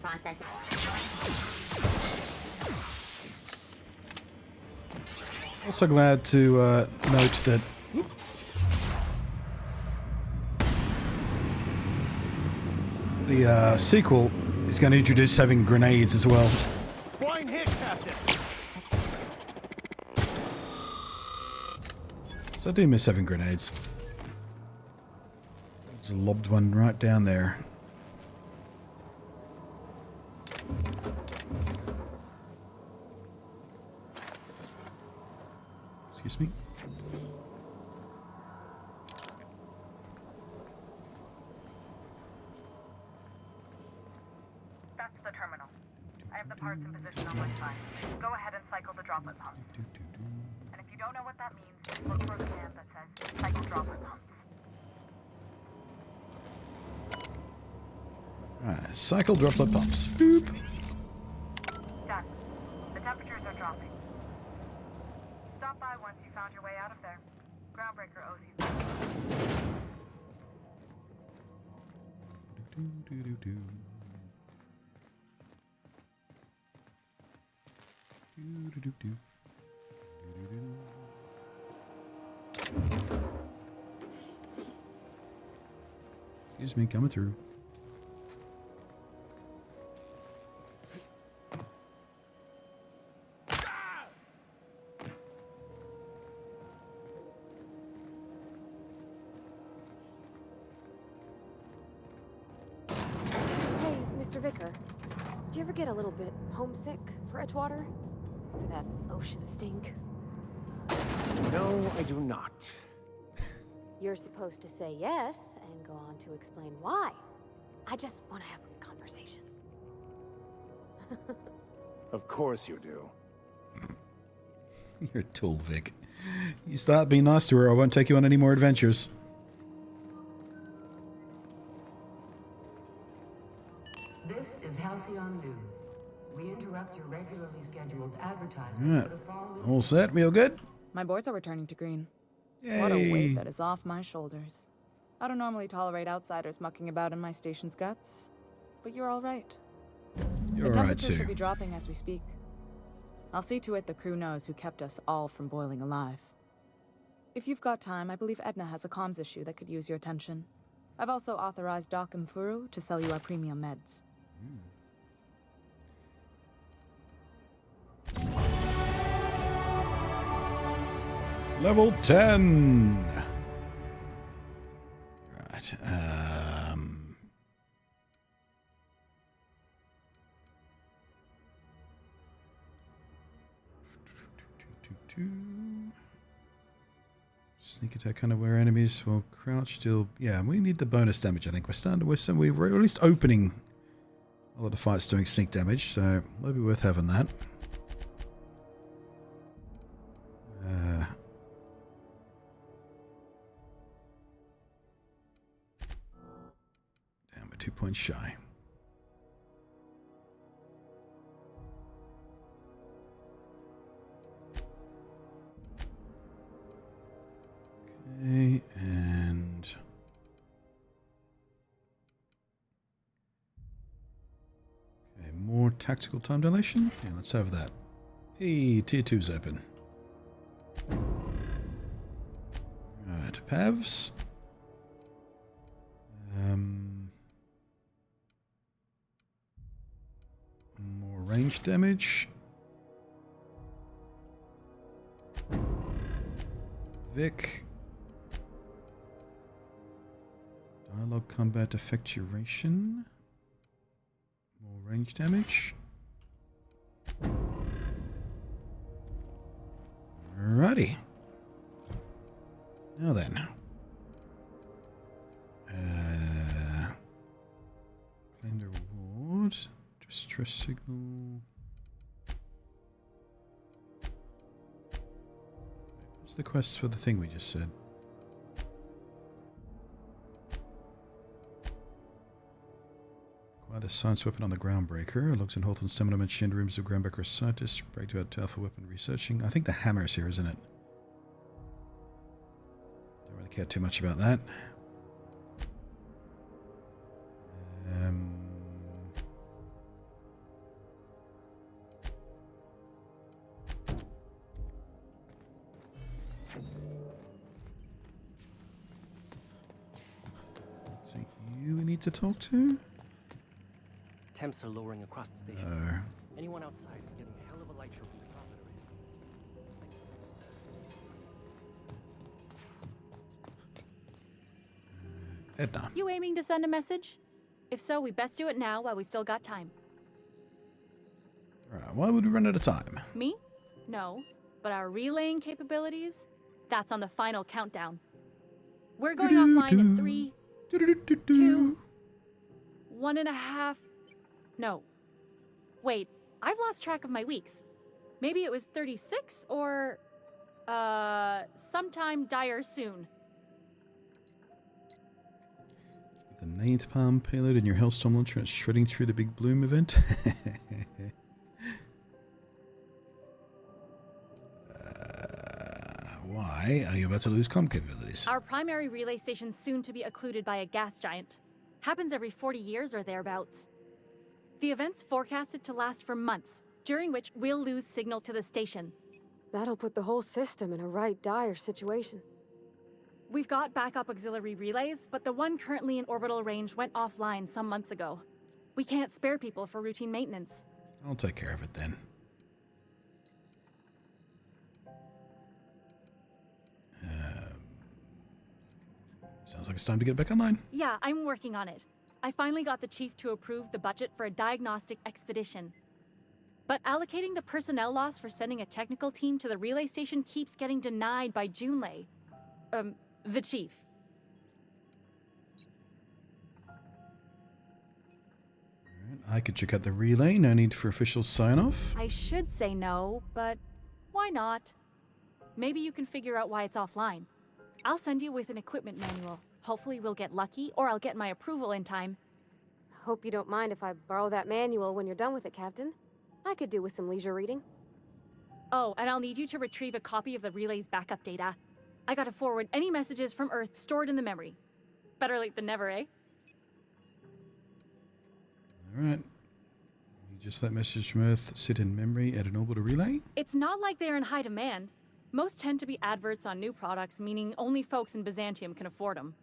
Processing.
Also glad to note that the sequel is going to introduce having grenades as well.
Flying hit, Captain.
So I do miss having grenades. Just lobbed one right down there. Excuse me.
That's the terminal. I have the parts in position on my side. Go ahead and cycle the droplet pumps. And if you don't know what that means, just look for a command that says cycle droplet pumps.
Alright, cycle droplet pumps. Boop.
Done. The temperatures are dropping. Stop by once you found your way out of there. Groundbreaker owes you.
Excuse me, coming through.
Mr. Vicar, do you ever get a little bit homesick for Edgewater? For that ocean stink?
No, I do not.
You're supposed to say yes and go on to explain why. I just want to have a conversation.
Of course you do.
You're a tool, Vic. You start being nice to her, I won't take you on any more adventures.
This is Halcyon News. We interrupt your regularly scheduled advertisement
Right.
for the following...
All set? We all good?
My boards are returning to green.
Yay.
What a weight that is off my shoulders. I don't normally tolerate outsiders mucking about in my station's guts, but you're all right.
You're
the
all right,
temperature
too.
should be dropping as we speak. I'll see to it the crew knows who kept us all from boiling alive. If you've got time, I believe Edna has a comms issue that could use your attention. I've also authorized Doc and Furu to sell you our premium meds.
Level 10. Right. Sneak attack unaware enemies will crouch still. Yeah, we need the bonus damage. I think we're at least opening a lot of fights doing sneak damage, so might be worth having that. Damn, we're 2 points shy. Okay, and okay, more tactical time dilation. Yeah, let's have that. Hey, tier 2's open. Right, Pavs. More range damage. Vic. Dialogue combat effect duration. More range damage. Alrighty. Now then. Claim the reward. Distress signal. What's the quest for the thing we just said? Acquire the science weapon on the Groundbreaker. Logs in health and stamina mentioned rooms of Groundbreaker scientists. Break to add alpha weapon researching. I think the hammer is here, isn't it? Don't really care too much about that. So you need to talk to?
Temps are lowering across the station.
No.
Anyone outside is getting a hell of a light show from the profit race.
Edna.
You aiming to send a message? If so, we best do it now while we still got time.
Alright, why would we run out of time?
Me? No. But our relaying capabilities? That's on the final countdown. We're going offline in 3, 2, 1.5. No. Wait, I've lost track of my weeks. Maybe it was 36 or sometime dire soon.
The 9th palm payload in your Hellstorm launcher and shredding through the Big Bloom event. Why are you about to lose comm capabilities?
Our primary relay station's soon to be occluded by a gas giant. Happens every 40 years or thereabouts. The event's forecasted to last for months, during which we'll lose signal to the station.
That'll put the whole system in a right dire situation.
We've got backup auxiliary relays, but the one currently in orbital range went offline some months ago. We can't spare people for routine maintenance.
I'll take care of it then. Sounds like it's time to get back online.
Yeah, I'm working on it. I finally got the chief to approve the budget for a diagnostic expedition. But allocating the personnel loss for sending a technical team to the relay station keeps getting denied by Junlei. The chief.
I could check out the relay. No need for official sign-off.
I should say no, but why not? Maybe you can figure out why it's offline. I'll send you with an equipment manual. Hopefully we'll get lucky, or I'll get my approval in time.
Hope you don't mind if I borrow that manual when you're done with it, Captain. I could do with some leisure reading.
Oh, and I'll need you to retrieve a copy of the relay's backup data. I gotta forward any messages from Earth stored in the memory. Better late than never, eh?
Alright. You just let messages from Earth sit in memory at an orbital relay?
It's not like they're in high demand. Most tend to be adverts on new products, meaning only folks in Byzantium can afford them.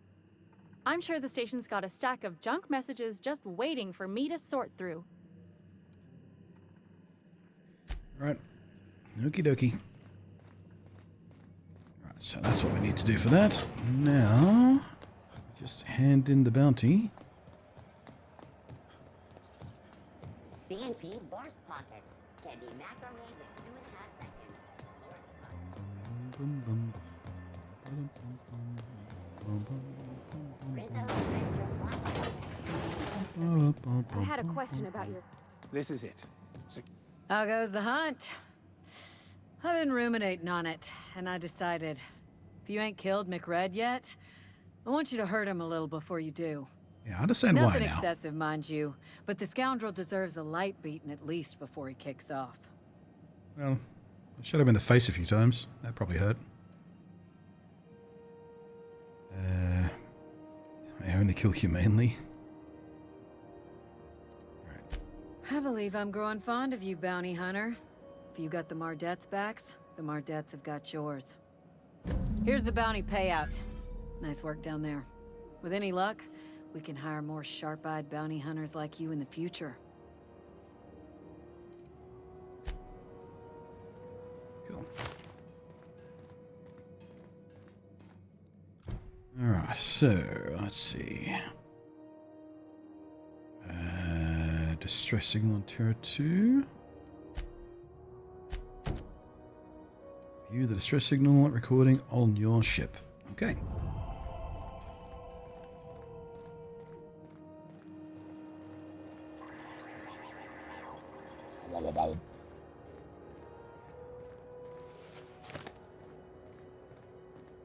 I'm sure the station's got a stack of junk messages just waiting for me to sort through.
Right. Okie dokie. Right, so that's what we need to do for that. Now, just hand in the bounty.
CNP Boris Pockets can be microwaved in 2.5 seconds.
I had a question about your...
This is it.
How goes the hunt? I've been ruminating on it, and I decided, if you ain't killed McRed yet, I want you to hurt him a little before you do.
Yeah, I understand why
Nothing
now.
excessive, mind you, but the scoundrel deserves a light beating at least before he kicks off.
Well, I shot him in the face a few times. That probably hurt. I only kill humanely.
I believe I'm growing fond of you, bounty hunter. If you got the Mardets' backs, the Mardets have got yours. Here's the bounty payout. Nice work down there. With any luck, we can hire more sharp-eyed bounty hunters like you in the future.
Cool. Alright, so, let's see. Distress signal on Terra 2. View the distress signal recording on your ship. Okay.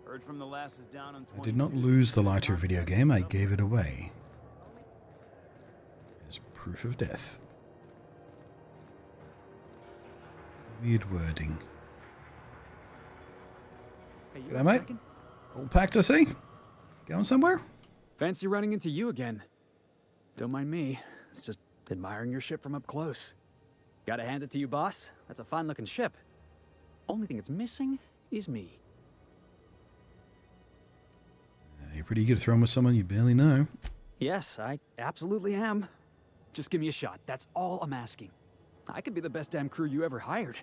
Heard from the lasses down on 22.
I did not lose the lighter video game, I gave it away. As proof of death. Weird wording.
Hey,
G'day, mate. All packed, I see. Going somewhere?
Fancy running into you again. Don't mind me. It's just admiring your ship from up close. Gotta hand it to you, boss. That's a fine-looking ship. Only thing it's missing is me.
You're pretty good at throwing with someone you barely know.
Yes, I absolutely am. Just give me a shot. That's all I'm asking. I could be the best damn crew you ever hired.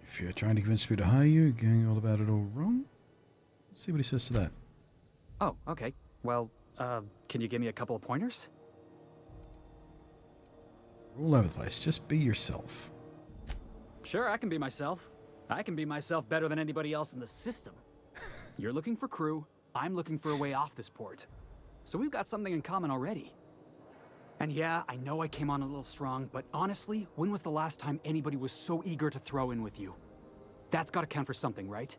If you're trying to convince me to hire you, you're going all about it all wrong. Let's see what he says to that.
Oh, okay. Well, can you give me a couple of pointers?
You're all over the place. Just be yourself.
Sure, I can be myself. I can be myself better than anybody else in the system. You're looking for crew, I'm looking for a way off this port. So we've got something in common already. And yeah, I know I came on a little strong, but honestly, when was the last time anybody was so eager to throw in with you? That's gotta count for something, right?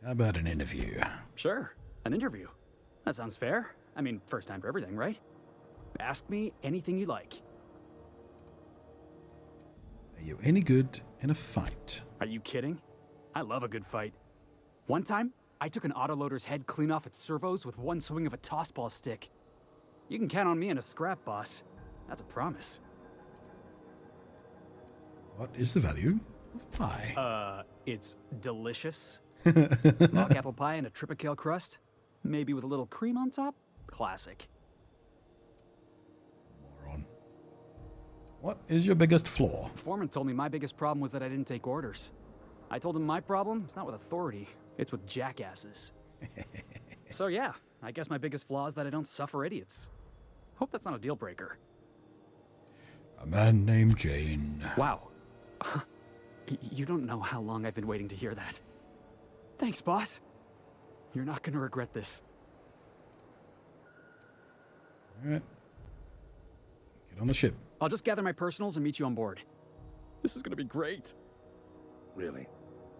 How about an interview?
Sure, an interview. That sounds fair. I mean, first time for everything, right? Ask me anything you like.
Are you any good in a fight?
Are you kidding? I love a good fight. One time, I took an autoloader's head clean off its servos with one swing of a tossball stick. You can count on me in a scrap, boss. That's a promise.
What is the value of pie?
It's delicious. Mock apple pie and a tripicale crust. Maybe with a little cream on top. Classic.
Moron. What is your biggest flaw?
Foreman told me my biggest problem was that I didn't take orders. I told him my problem is not with authority, it's with jackasses. So yeah, I guess my biggest flaw is that I don't suffer idiots. Hope that's not a deal breaker.
A man named Jane.
Wow. You don't know how long I've been waiting to hear that. Thanks, boss. You're not gonna regret this.
Alright. Get on the ship.
I'll just gather my personals and meet you on board. This is gonna be great.
Really?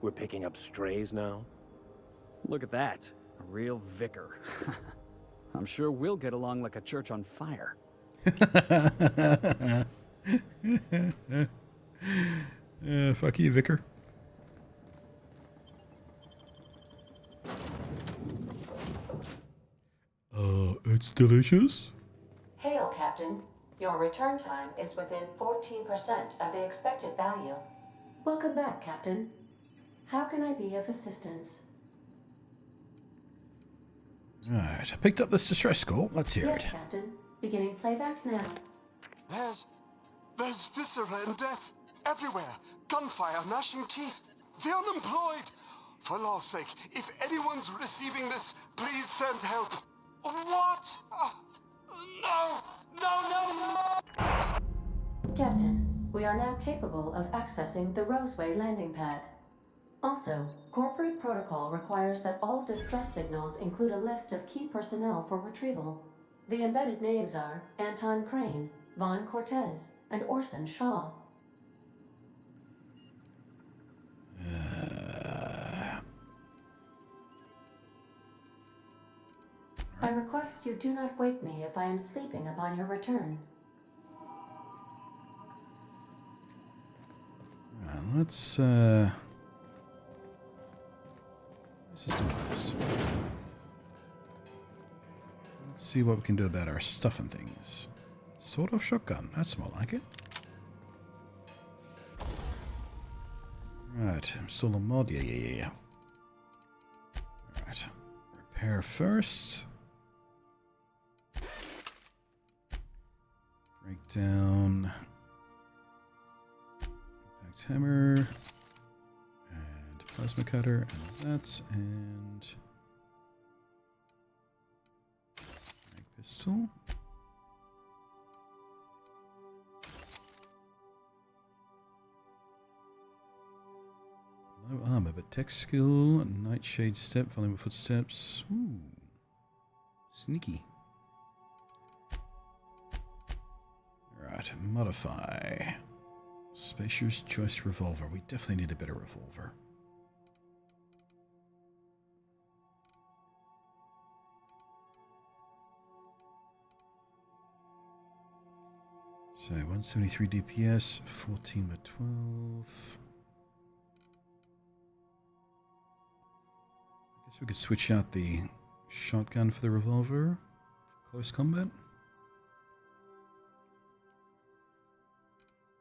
We're picking up strays now?
Look at that. A real vicar. I'm sure we'll get along like a church on fire.
Fuck you, Vicar. It's delicious.
Hail, Captain. Your return time is within 14% of the expected value. Welcome back, Captain. How can I be of assistance?
Right, I picked up this distress call. Let's hear
Yes,
it.
Captain. Beginning playback now.
There's viscera and death everywhere. Gunfire, gnashing teeth. The unemployed. For law's sake, if anyone's receiving this, please send help. What? No!
Captain, we are now capable of accessing the Roseway landing pad. Also, corporate protocol requires that all distress signals include a list of key personnel for retrieval. The embedded names are Anton Crane, Vaughn Cortez, and Orson Shaw. I request you do not wake me if I am sleeping upon your return.
Let's system first. Let's see what we can do about our stuff and things. Sawed-off shotgun. That's more like it. Right, install a mod. Yeah. Alright. Repair first. Breakdown. Impact hammer. And plasma cutter. And that's. And. Mag pistol. No armor, but tech skill, nightshade step, volume of footsteps. Ooh. Sneaky. Alright, modify. Spacier's choice revolver. We definitely need a better revolver. So 173 DPS, 14 by 12. I guess we could switch out the shotgun for the revolver for close combat.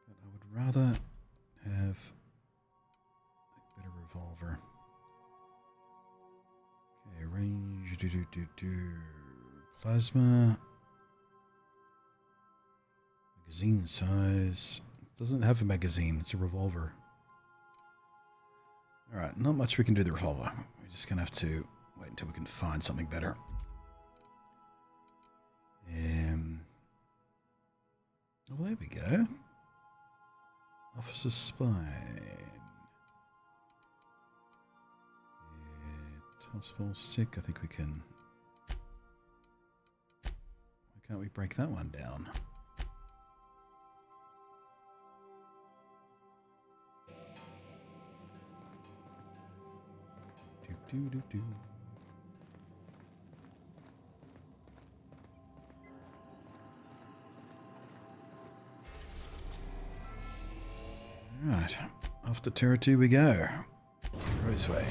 But I would rather have a better revolver. Okay, range, plasma. Magazine size. It doesn't have a magazine, it's a revolver. Alright, not much we can do with the revolver. We're just gonna have to wait until we can find something better. Oh, there we go. Officer's Spine. Tossball stick, I think we can... Why can't we break that one down? Do. Right, off to Terra 2 we go. Roseway.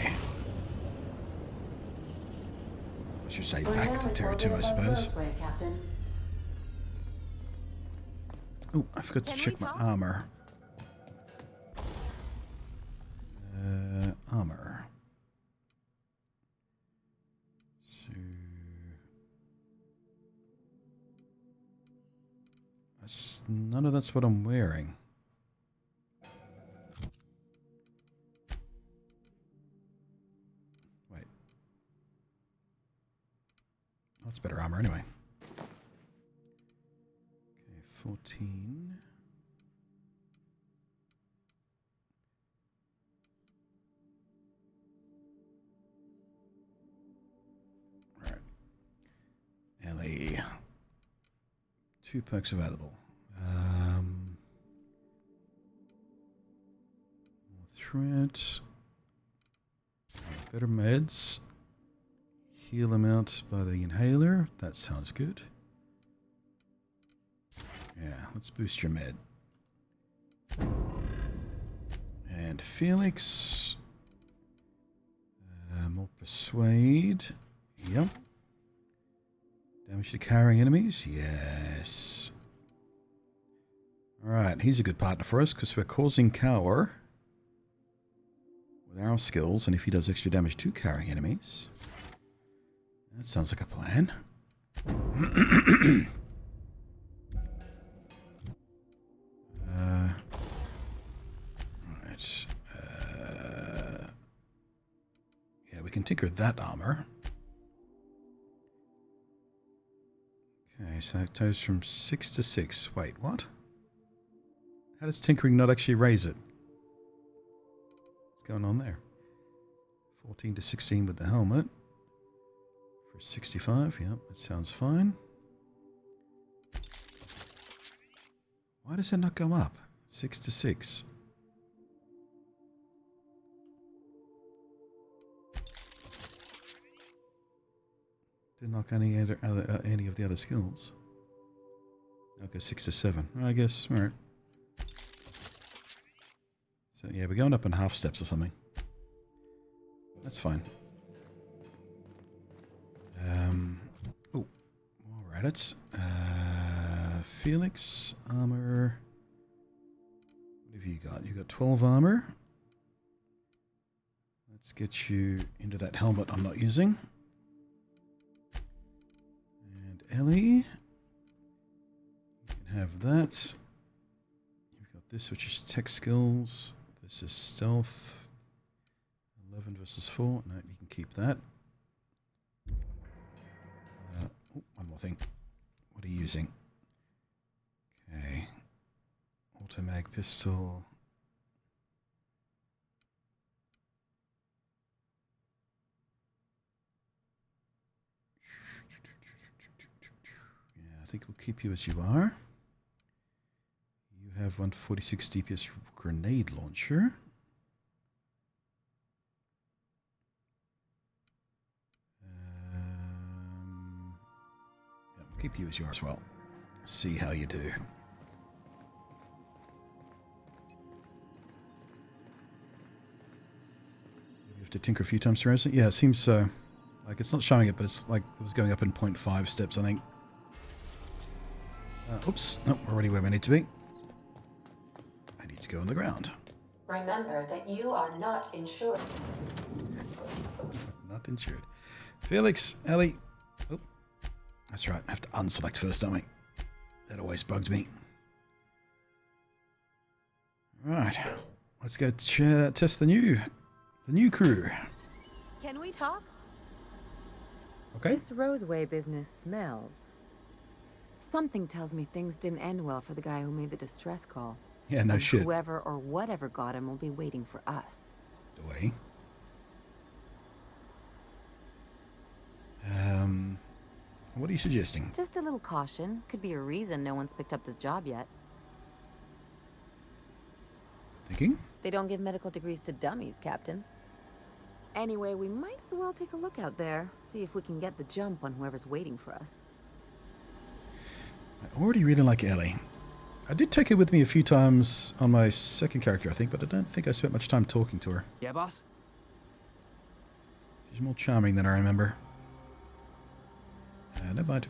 I should say back to Terra 2, I suppose. Oh, I forgot to check my armor. Armor. None of that's what I'm wearing. That's better armor anyway. Okay, 14. Right. Ellie. 2 perks available. More threat. Better meds. Heal amount by the inhaler. That sounds good. Yeah, let's boost your med. And Felix. More persuade. Yep. Damage to carrying enemies. Yes. Alright, he's a good partner for us because we're causing cower with our skills, and if he does extra damage to carrying enemies. That sounds like a plan. Right. Yeah, we can tinker that armor. Okay, so that goes from 6 to 6. Wait, what? How does tinkering not actually raise it? What's going on there? 14 to 16 with the helmet. For 65, yep, that sounds fine. Why does that not go up? 6 to 6. Didn't knock any of the other skills. Okay, 6 to 7. I guess, alright. So yeah, we're going up in half steps or something. That's fine. Oh, alright, it's Felix, armor. What have you got? You got 12 armor. Let's get you into that helmet I'm not using. And Ellie, you can have that. You've got this, which is tech skills. This is stealth. 11 versus 4. No, you can keep that. One more thing. What are you using? Okay. Automag pistol. Yeah, I think we'll keep you as you are. You have 146 DPS grenade launcher. Yeah, we'll keep you as you are as well. See how you do. You have to tinker a few times to raise it? Yeah, it seems so. Like, it's not showing it, but it's like it was going up in 0.5 steps, I think. Oops. No, we're already where we need to be. I need to go on the ground.
Remember that you are not insured.
Not insured. Felix, Ellie. Oh, that's right. I have to unselect first, don't we? That always bugged me. Right. Let's go test the new crew.
Can we talk?
Okay.
This Roseway business smells. Something tells me things didn't end well for the guy who made the distress call.
Yeah, no
and
shit.
Whoever or whatever got him will be waiting for us.
Away. What are you suggesting?
Just a little caution. Could be a reason no one's picked up this job yet.
Thinking?
They don't give medical degrees to dummies, Captain. Anyway, we might as well take a look out there. See if we can get the jump on whoever's waiting for us.
I already really like Ellie. I did take her with me a few times on my second character, I think, but I don't think I spent much time talking to her.
Yeah, boss?
She's more charming than I remember. Never mind.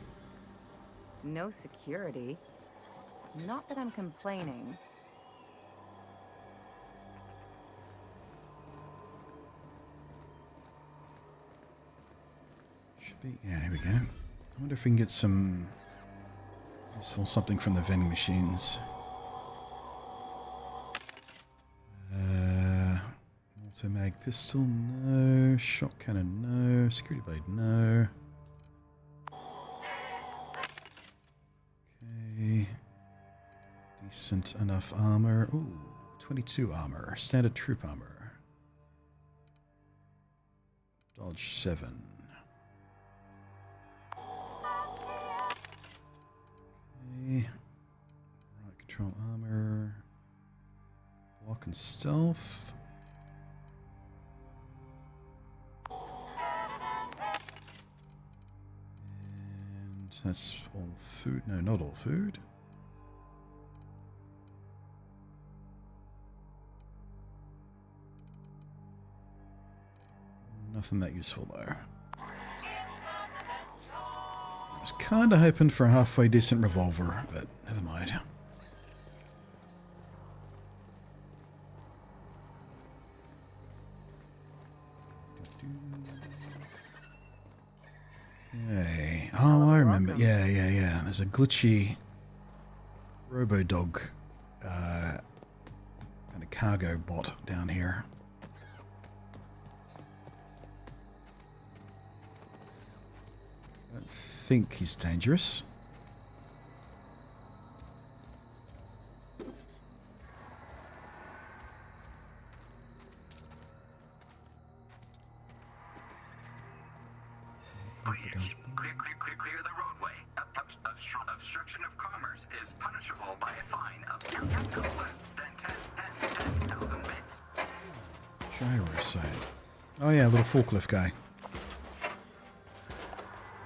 No security. Not that I'm complaining.
Should be. Yeah, here we go. I wonder if we can get some useful something from the vending machines. Automag pistol, no. Shot cannon, no. Security blade, no. Decent enough armor. Ooh, 22 armor. Standard troop armor. Dodge 7. Okay. Right, control armor. Block and stealth. And that's all food. No, not all food. Nothing that useful though. I was kind of hoping for a halfway decent revolver, but never mind. Okay. Oh, I remember. Yeah. There's a glitchy robo-dog kind of cargo bot down here. I don't think he's dangerous.
Clear the roadway. Obstruction of commerce is punishable by a fine of no less than 10,000 bits.
Gyro site. Oh yeah, little forklift guy.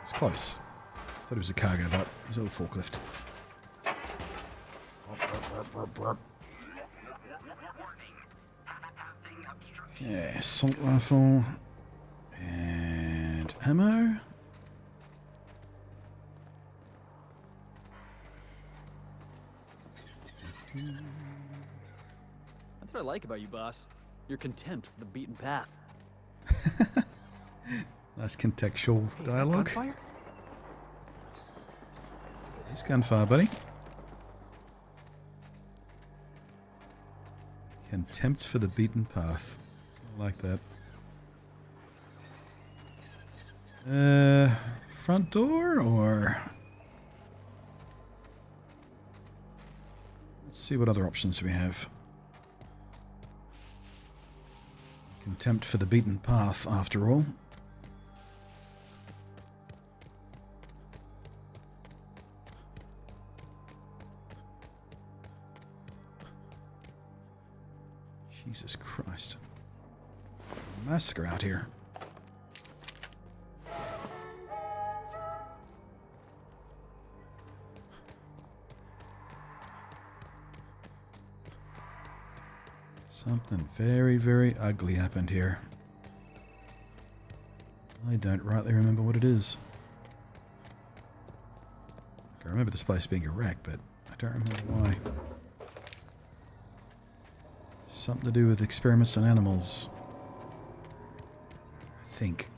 It's close. Thought it was a cargo bot. He's a little forklift. Yeah, assault rifle. And ammo.
That's what I like about you, boss. Your contempt for the beaten path.
Nice contextual
Hey, is that
dialogue.
gunfire?
It's gunfire, buddy. Contempt for the beaten path. I like that. Front door or... Let's see what other options we have. Contempt for the beaten path, after all. Jesus Christ. Massacre out here. Something very, very ugly happened here. I don't rightly remember what it is. I remember this place being a wreck, but I don't remember why. Something to do with experiments on animals. I think.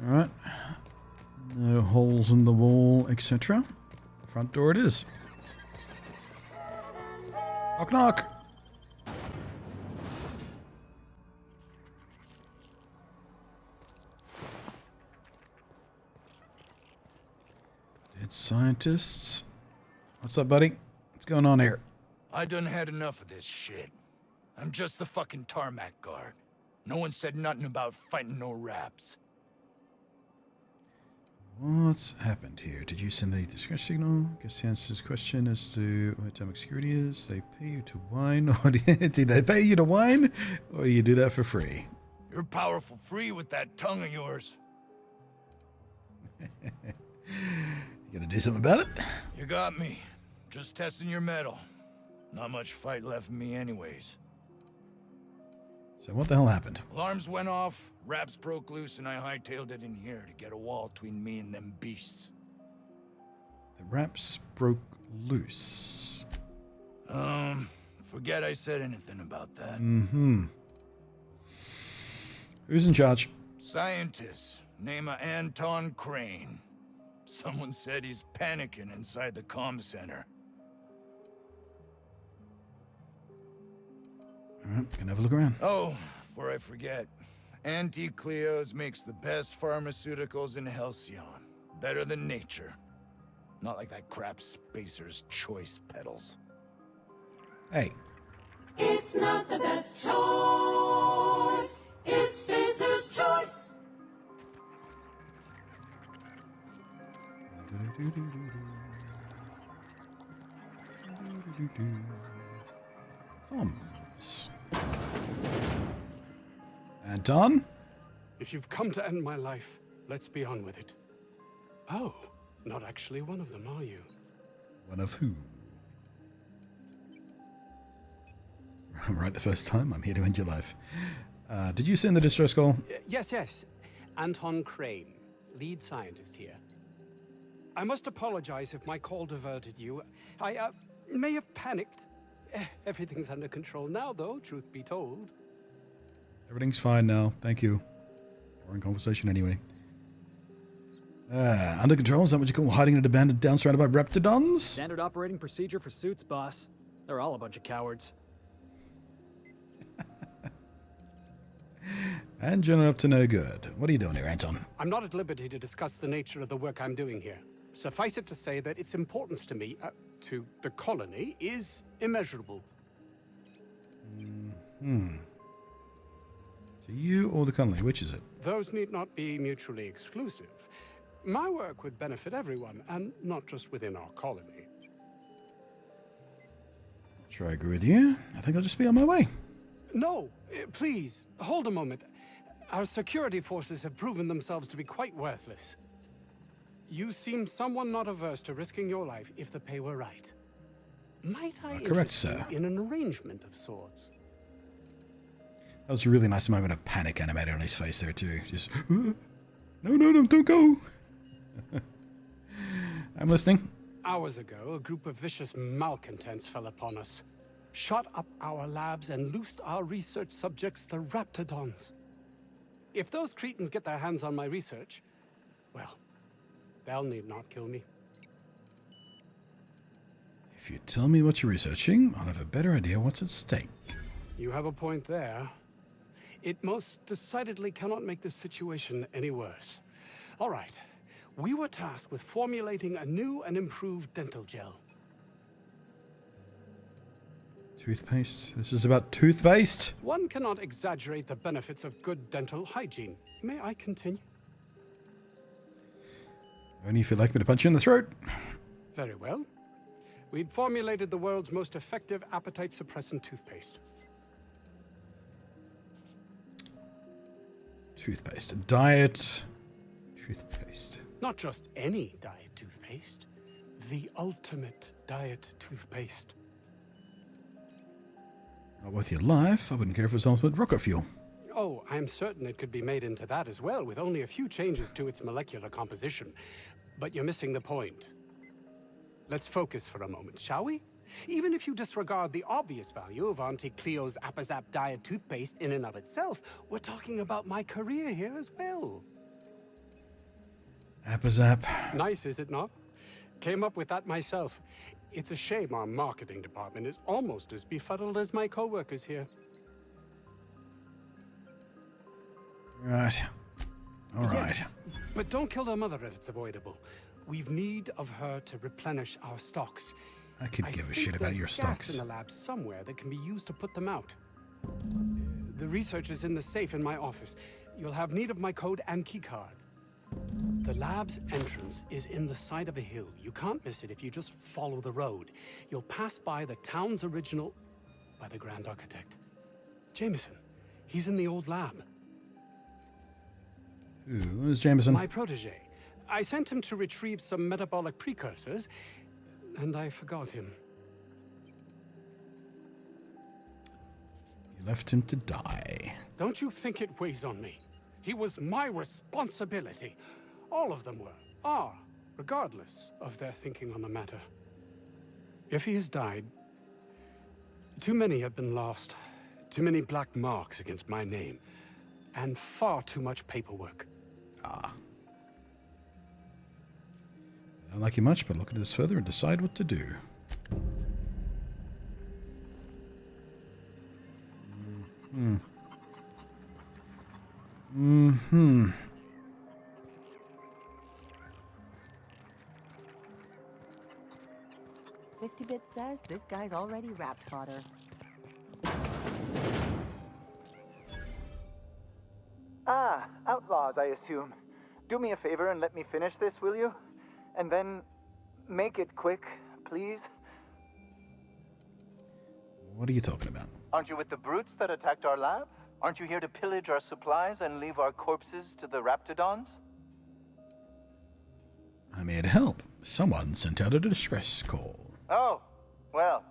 Alright. No holes in the wall, etc. Front door it is. Knock knock! Dead scientists. What's up, buddy? What's going on here?
I done had enough of this shit. I'm just the fucking tarmac guard. No one said nothing about fighting no raps.
What's happened here? Did you send the distress signal? Guess the answer to this question as to what atomic security is. They pay you to whine, or do they pay you to whine, or do you do that for free?
You're powerful free with that tongue of yours.
You gonna do something about it?
You got me. Just testing your mettle. Not much fight left in me anyways.
So what the hell happened?
Alarms went off, raps broke loose, and I hightailed it in here to get a wall between me and them beasts.
The wraps broke loose.
Forget I said anything about that.
Mm-hmm. Who's in charge?
Scientist, name of Anton Crane. Someone said he's panicking inside the comm center.
Alright, can have a look around.
Oh, before I forget, Anti-Cleo's makes the best pharmaceuticals in Halcyon. Better than nature. Not like that crap Spacer's Choice pedals.
Hey.
It's not the best choice. It's Spacer's Choice.
Comms. Anton?
If you've come to end my life, let's be on with it. Oh, not actually one of them, are you?
One of who? I'm right the first time. I'm here to end your life. Did you send the distress call?
Yes. Anton Crane, lead scientist here. I must apologize if my call diverted you. I may have panicked. Everything's under control now, though, truth be told.
Everything's fine now. Thank you. Boring conversation anyway. Under control? Is that what you call hiding in an abandoned town surrounded by raptidons?
Standard operating procedure for suits, boss. They're all a bunch of cowards.
And you're up to no good. What are you doing here, Anton?
I'm not at liberty to discuss the nature of the work I'm doing here. Suffice it to say that its importance to me, to the colony, is immeasurable.
To you or the colony? Which is it?
Those need not be mutually exclusive. My work would benefit everyone, and not just within our colony.
Sure, I agree with you. I think I'll just be on my way.
No, please, hold a moment. Our security forces have proven themselves to be quite worthless. You seem someone not averse to risking your life if the pay were right. Might I
Correct,
interest
sir.
you in an arrangement of sorts?
That was a really nice moment of panic animated on his face there, too. Just, no, don't go. I'm listening.
Hours ago, a group of vicious malcontents fell upon us, shot up our labs and loosed our research subjects, the raptidons. If those cretins get their hands on my research, well, they'll need not kill me.
If you tell me what you're researching, I'll have a better idea what's at stake.
You have a point there. It most decidedly cannot make the situation any worse. All right. We were tasked with formulating a new and improved dental gel.
Toothpaste? This is about toothpaste?
One cannot exaggerate the benefits of good dental hygiene. May I continue?
Only if you'd like me to punch you in the throat.
Very well. We'd formulated the world's most effective appetite suppressant toothpaste.
Toothpaste. Diet toothpaste.
Not just any diet toothpaste. The ultimate diet toothpaste.
Not worth your life. I wouldn't care if it was ultimate rocket fuel.
Oh, I'm certain it could be made into that as well, with only a few changes to its molecular composition. But you're missing the point. Let's focus for a moment, shall we? Even if you disregard the obvious value of Auntie Cleo's Appazap diet toothpaste in and of itself, we're talking about my career here as well.
Appazap.
Nice, is it not? Came up with that myself. It's a shame our marketing department is almost as befuddled as my co-workers here.
Right. All right.
Yes, but don't kill their mother if it's avoidable. We've need of her to replenish our stocks.
I could give a
think
shit about
there's
your
gas
stocks.
in the lab somewhere that can be used to put them out. The research is in the safe in my office. You'll have need of my code and keycard. The lab's entrance is in the side of a hill. You can't miss it if you just follow the road. You'll pass by the town's original by the Grand Architect. Jameson. He's in the old lab.
Who is Jameson?
My protege. I sent him to retrieve some metabolic precursors, and I forgot him.
You left him to die.
Don't you think it weighs on me? He was my responsibility. All of them are regardless of their thinking on the matter. If he has died, too many have been lost, too many black marks against my name, and far too much paperwork.
Ah. I don't like you much, but look at this further and decide what to do. Hmm. Mm-hmm.
50-bit says this guy's already wrapped fodder.
Ah, outlaws, I assume. Do me a favor and let me finish this, will you? And then make it quick, please.
What are you talking about?
Aren't you with the brutes that attacked our lab? Aren't you here to pillage our supplies and leave our corpses to the raptidons?
I'm here to help. Someone sent out a distress call.
Oh, well,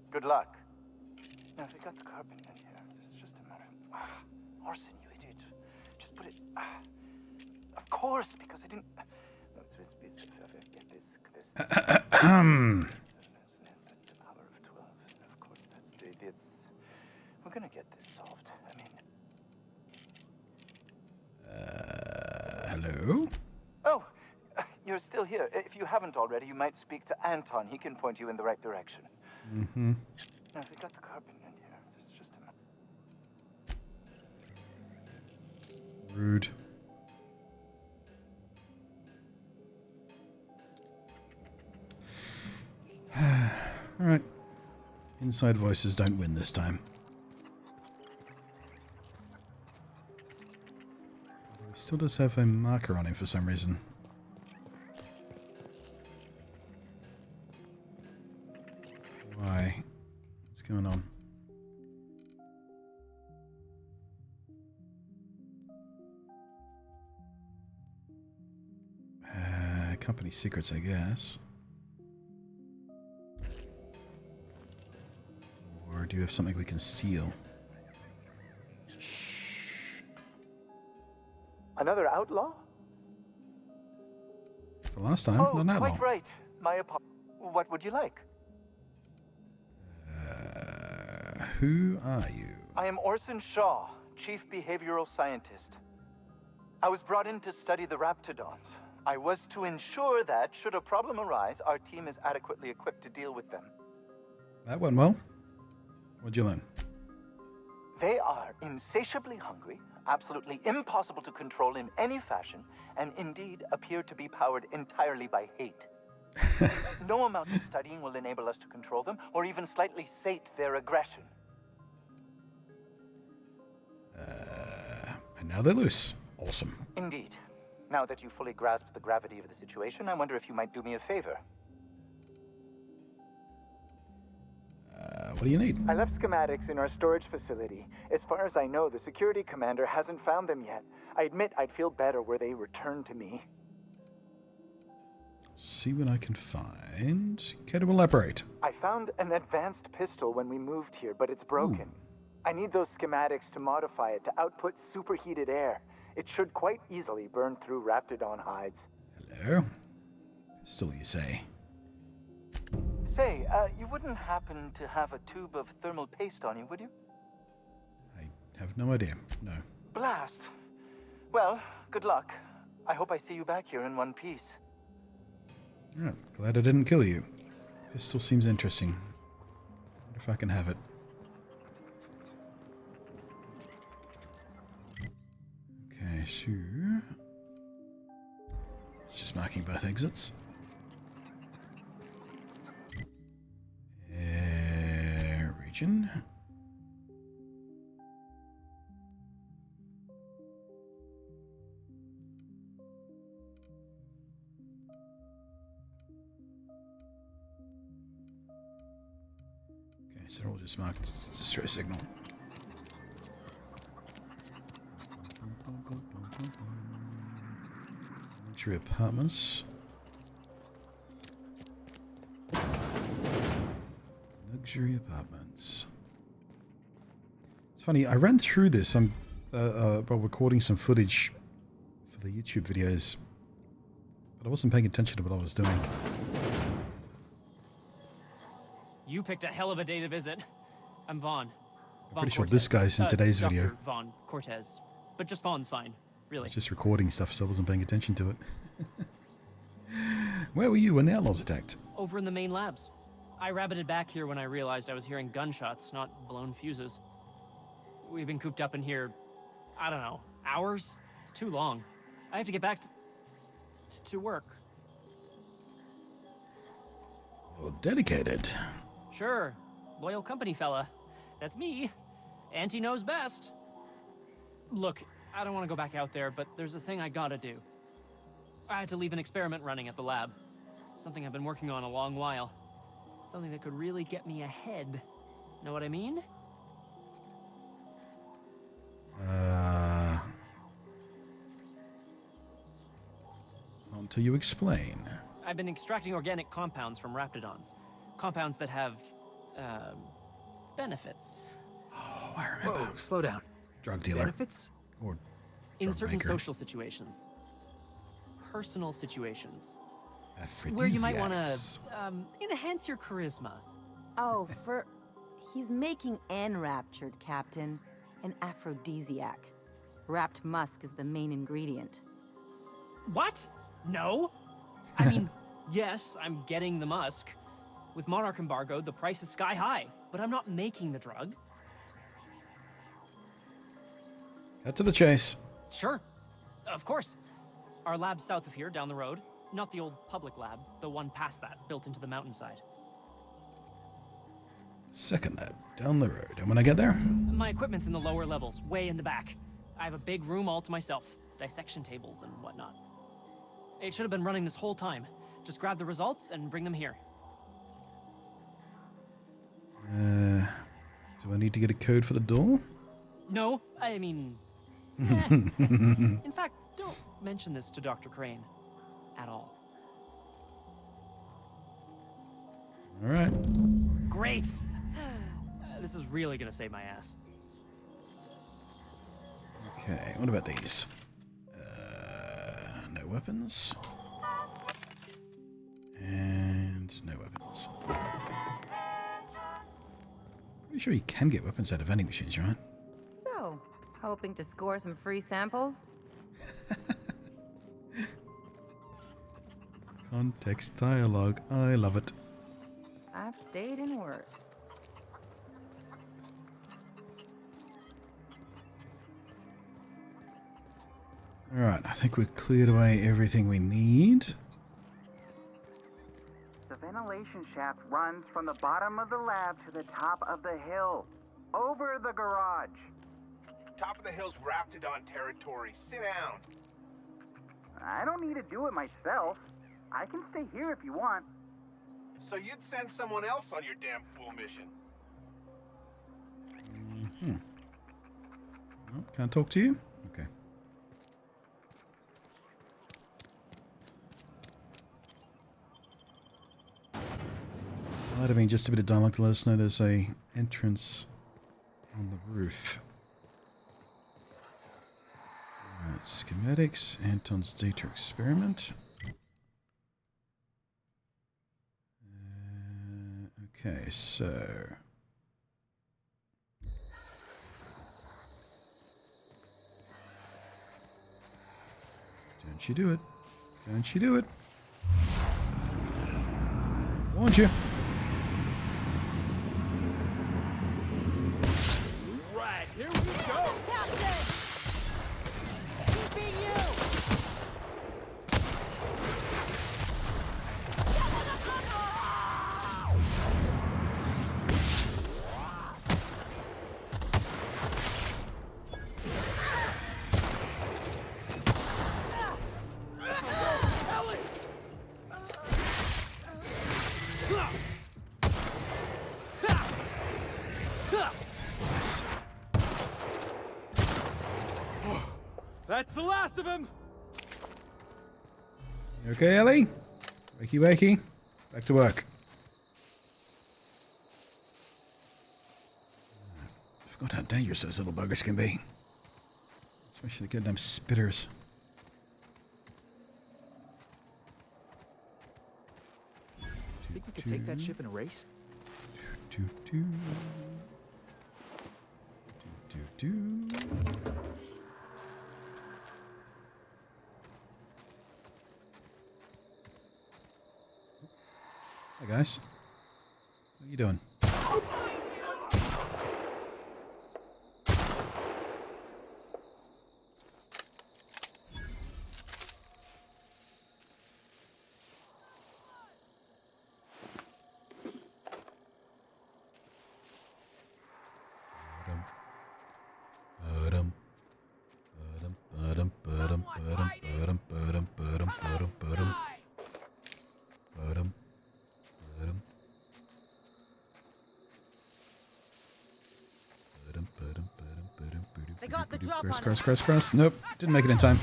good luck. Now, they got the carbon in here. It's just a matter of... Orson, you idiot. Just put it... of course, because I didn't...
Ahem.
The power of 12. Of course, that's... We're gonna get this solved. I mean...
Hello?
Oh, you're still here. If you haven't already, you might speak to Anton. He can point you in the right direction.
Mm-hmm.
Now, they got the carbon in here. It's just a...
Rude. Alright. Inside voices don't win this time. He still does have a marker on him for some reason. Why? What's going on? Company secrets, I guess. Or do you have something we can steal?
Another outlaw?
For last time, not that
quite
long.
right. My apologies. What would you like?
Who are you?
I am Orson Shaw, Chief Behavioral Scientist. I was brought in to study the raptidons. I was to ensure that, should a problem arise, our team is adequately equipped to deal with them.
That went well. What'd you learn?
They are insatiably hungry, absolutely impossible to control in any fashion, and indeed appear to be powered entirely by hate. No amount of studying will enable us to control them, or even slightly sate their aggression.
And now they're loose. Awesome.
Indeed. Now that you fully grasp the gravity of the situation, I wonder if you might do me a favor.
What do you need?
I left schematics in our storage facility. As far as I know, the security commander hasn't found them yet. I admit I'd feel better were they returned to me.
See what I can find. Care to elaborate?
I found an advanced pistol when we moved here, but it's broken. I need those schematics to modify it to output superheated air. It should quite easily burn through raptidon hides.
Hello? Pistol, you say?
Say, you wouldn't happen to have a tube of thermal paste on you, would you?
I have no idea. No.
Blast. Well, good luck. I hope I see you back here in one piece.
Alright, glad I didn't kill you. Pistol seems interesting. Wonder if I can have it. Okay, sure. It's just marking both exits. Region. Okay, so we'll just mark distress signal. Luxury apartments. Luxury apartments. It's funny, I ran through this. I'm while recording some footage for the YouTube videos. But I wasn't paying attention to what I was doing.
You picked a hell of a day to visit. I'm Vaughn.
I'm pretty sure this guy's in today's
Dr.
video.
Vaughn Cortez. But just Vaughn's fine,
I
really.
was just recording stuff, so I wasn't paying attention to it. Where were you when the outlaws attacked?
Over in the main labs. I rabbited back here when I realized I was hearing gunshots, not blown fuses. We've been cooped up in here, I don't know, hours? Too long. I have to get back to work.
Well, dedicated.
Sure, loyal company fella. That's me. Auntie knows best. Look, I don't want to go back out there, but there's a thing I gotta do. I had to leave an experiment running at the lab. Something I've been working on a long while. Something that could really get me ahead. Know what I mean?
Not until you explain.
I've been extracting organic compounds from raptidons. Compounds that have, benefits.
Oh, I remember.
Whoa, slow down.
Drug dealer.
Benefits?
Or
In
drug
certain
maker.
social situations. Personal situations. Where you might want
Aphrodisiacs.
to, enhance your charisma.
Oh, he's making enraptured, Captain. An aphrodisiac. Wrapped musk is the main ingredient.
What? No? I mean, yes, I'm getting the musk. With Monarch embargo, the price is sky high, but I'm not making the drug.
Cut to the chase.
Sure. Of course. Our lab's south of here, down the road. Not the old public lab, the one past that, built into the mountainside.
Second lab, down the road. And when I get there?
My equipment's in the lower levels, way in the back. I have a big room all to myself, dissection tables and whatnot. It should have been running this whole time. Just grab the results and bring them here.
Do I need to get a code for the door?
No, I mean... In fact, don't mention this to Dr. Crane. At all.
All right.
Great! This is really gonna save my ass.
Okay, what about these? No weapons. And no weapons. Pretty sure you can get weapons out of vending machines, right?
So, hoping to score some free samples?
Context dialogue. I love it.
I've stayed in worse.
Alright, I think we've cleared away everything we need.
The ventilation shaft runs from the bottom of the lab to the top of the hill. Over the garage.
Top of the hill's Raptidon territory. Sit down.
I don't need to do it myself. I can stay here if you want.
So you'd send someone else on your damn fool mission.
Oh, can't talk to you? Okay. Might have been just a bit of dialogue to let us know there's a entrance on the roof. Alright, schematics, Anton's data experiment. Okay, so... Don't you do it. Don't you do it. Warned you.
Right, here we go! Captain! Keeping you!
That's the last of him!
You okay, Ellie? Wakey wakey. Back to work. I forgot how dangerous those little buggers can be. Especially the goddamn spitters.
to take that ship in a race?
Do, do. Do, do, do. Hi guys. What are you doing?
They got the drop on
Cross. Nope, didn't make it in time.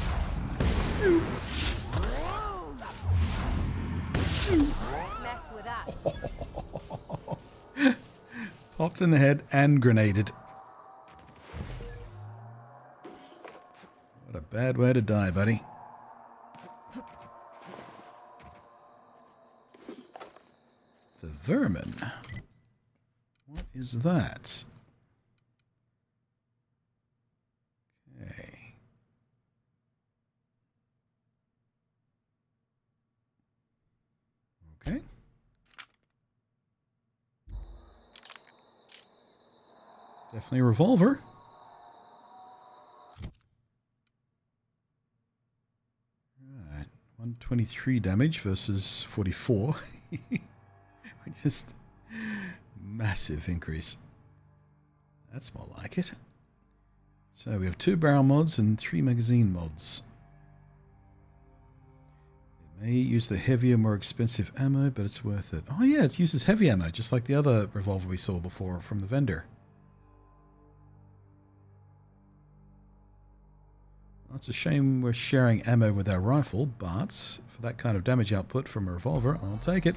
Mess with us.
Popped in the head and grenaded. What a bad way to die, buddy. The vermin. What is that? Okay. Okay. Definitely a revolver. Right. 123 damage versus 44. Just massive increase. That's more like it. So we have 2 barrel mods and 3 magazine mods. It may use the heavier, more expensive ammo, but it's worth it. Oh yeah, it uses heavy ammo, just like the other revolver we saw before from the vendor. Well, it's a shame we're sharing ammo with our rifle, but for that kind of damage output from a revolver, I'll take it.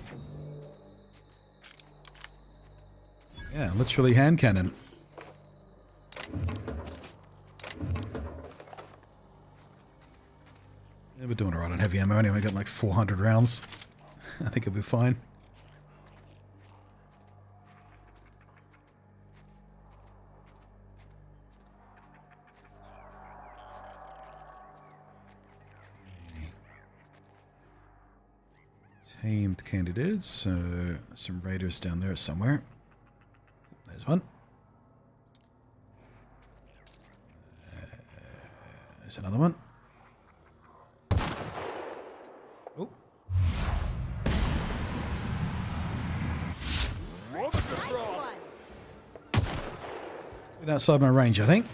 Yeah, literally hand cannon. Yeah, we're doing alright on heavy ammo anyway. We got like 400 rounds. I think it'll be fine. Tamed candidates. So some raiders down there somewhere. There's one. There's another one. Oh. Bit outside my range, I think.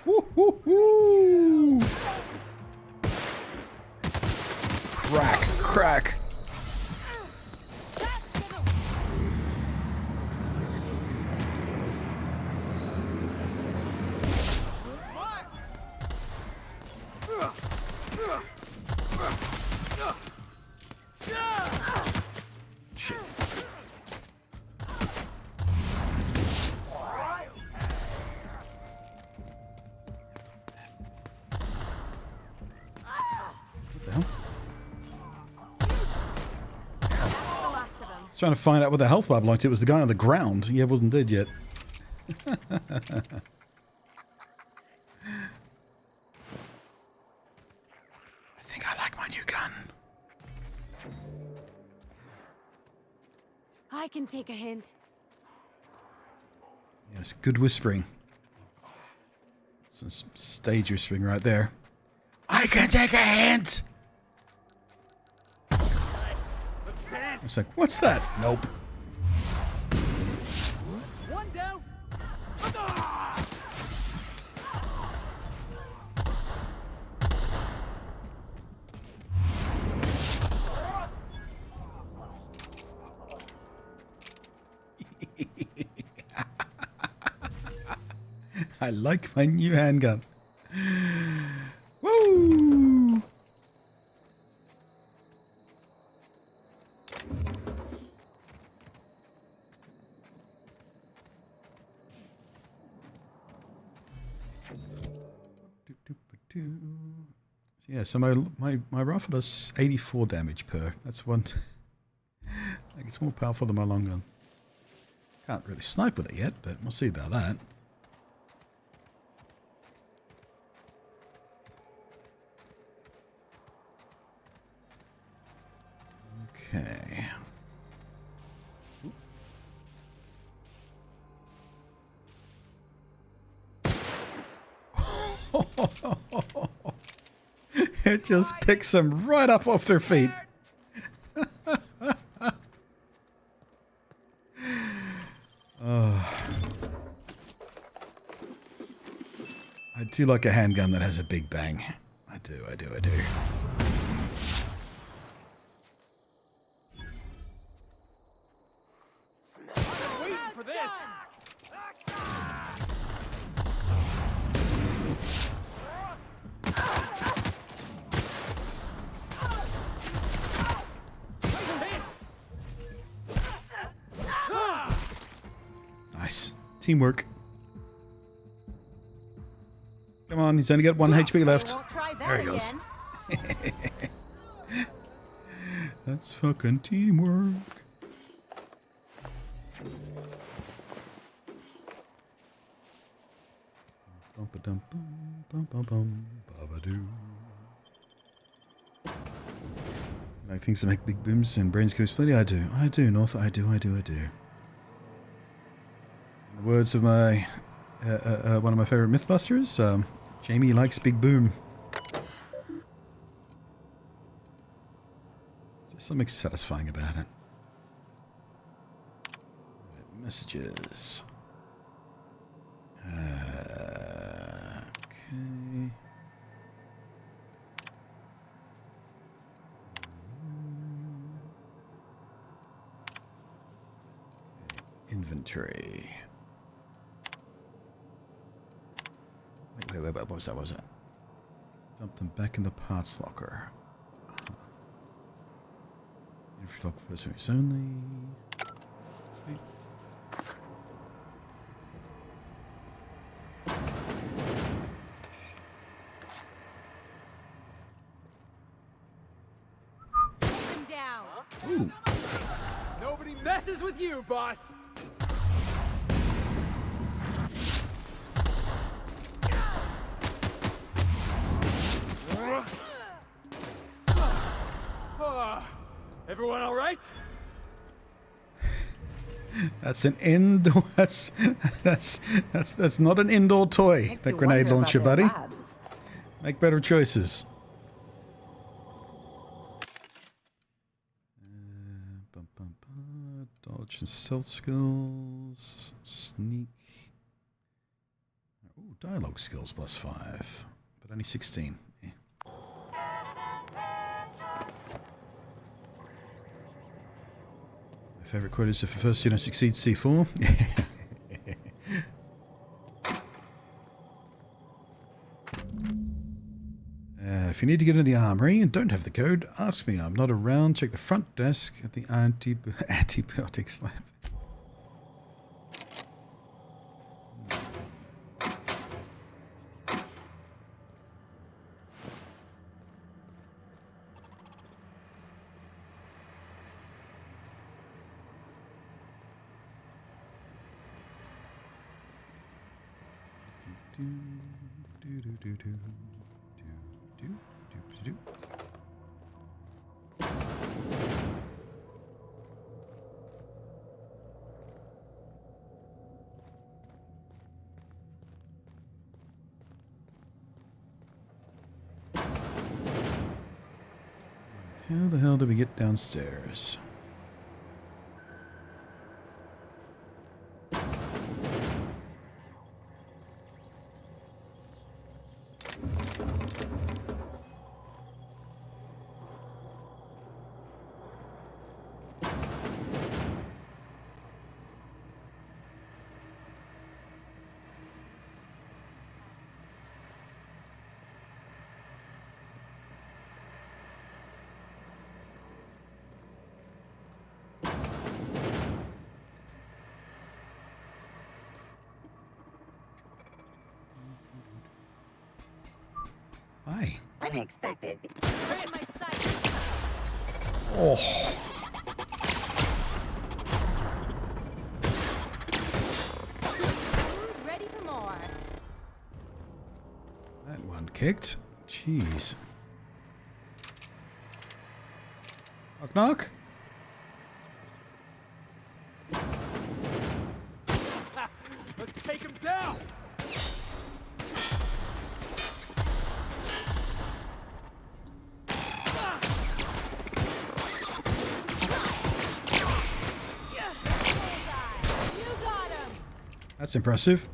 Woo-hoo-hoo! Crack. Shit. What the hell? Trying to find out what the health bar belonged to. It was the guy on the ground. He wasn't dead yet. I think I like my new gun.
I can take a hint.
Yes, good whispering. Some stage whispering right there. I can take a hint! I was like, what's that? Nope.
One down.
I like my new handgun. Woo! Yeah, so my rifle does 84 damage per. That's one. Like it's more powerful than my long gun. Can't really snipe with it yet, but we'll see about that. Okay. It just picks them right up off their feet. I do like a handgun that has a big bang. I do.
Waiting for this.
Nice. Teamwork. Come on, he's only got 1 HP left. There he goes. That's fucking teamwork. Like things that make big booms and brains go splitty? I do, North. I do. In the words of my one of my favorite Mythbusters, Jamie likes big boom. There's something satisfying about it. Messages. Okay. Inventory. Wait, what was that? Dump them back in the parts locker. Inventory lock for service only. Wait.
Down.
Ooh.
Nobody messes with you, boss. Everyone all right?
That's an indoor. That's not an indoor toy.
Makes
That
you
grenade
wonder
launcher,
about their
buddy.
labs.
Make better choices. Dodge and stealth skills. Sneak. Ooh, dialogue skills +5, but only 16. Eh. My favorite quote is, if the first unit succeeds, C4. If you need to get into the armory and don't have the code, ask me. I'm not around. Check the front desk at the antibiotics lab. How the hell do we get downstairs? Hi.
Unexpected.
Oh.
Who's ready for more?
That one kicked. Jeez. Knock knock.
Let's take him down!
That's impressive.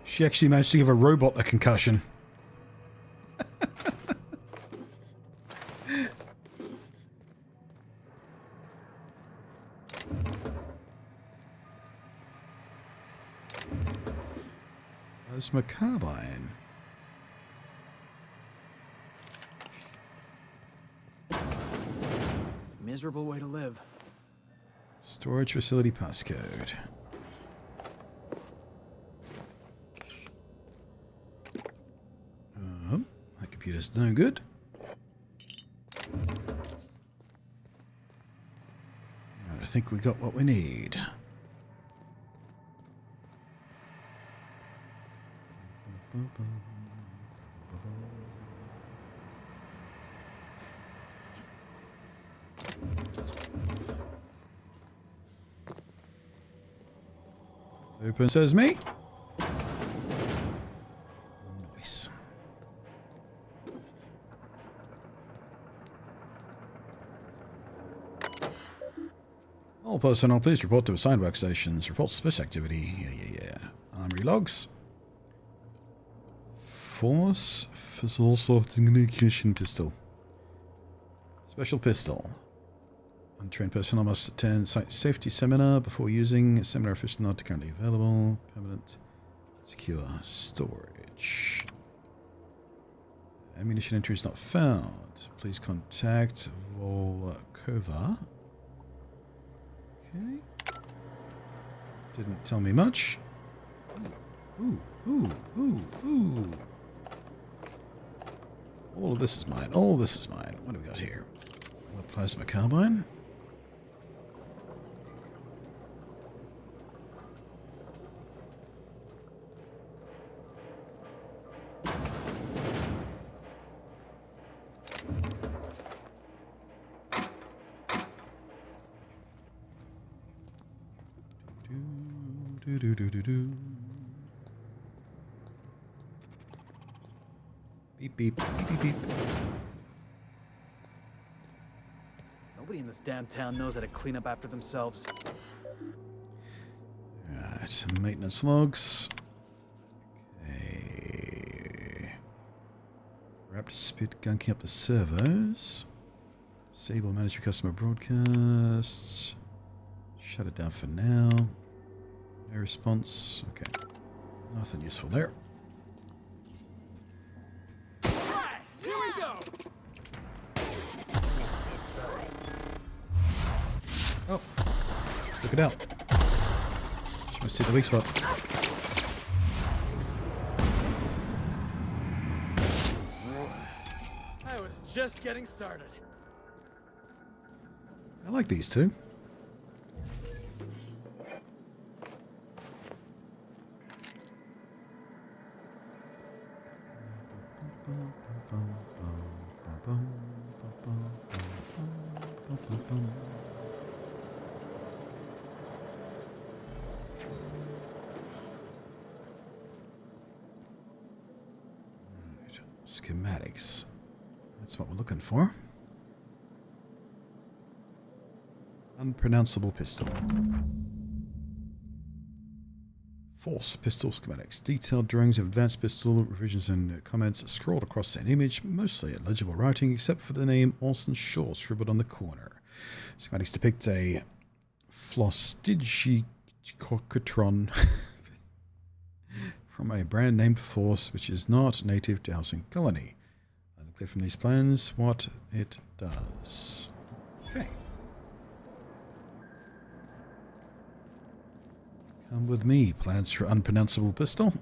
She actually managed to give a robot a concussion. Plasma carbine.
Miserable way to live.
Storage facility passcode. That computer's no good. I think we got what we need. Open says me. Nice. All personnel, please report to assigned workstations. Report suspicious activity. Yeah. Armory logs. Force Fizzle Soft Ignition Pistol. Special pistol. Untrained personnel must attend site safety seminar before using. Seminar official not currently available. Permanent. Secure storage. Ammunition entries not found. Please contact Volkova. Okay. Didn't tell me much. Ooh. All of this is mine. All this is mine. What do we got here? A plasma carbine. Do. Beep, beep, beep, beep, beep.
Nobody in this damn town knows how to clean up after themselves.
Alright, some maintenance logs. Okay. Wrapped spit gunking up the servos. Disable manage your customer broadcasts. Shut it down for now. No response. Okay. Nothing useful there.
Alright, here we go!
Oh. Took it out. She must hit the weak spot.
I was just getting started.
I like these two. Schematics. That's what we're looking for. Unpronounceable pistol. Force pistol schematics. Detailed drawings of advanced pistol, revisions and comments scrolled across an image, mostly illegible writing except for the name Orson Shaw scribbled on the corner. Schematics depict a Flostigicochotron from a brand named Force which is not native to Housing Colony. Unclear from these plans what it does. Okay. Come with me. Plans for unpronounceable pistol.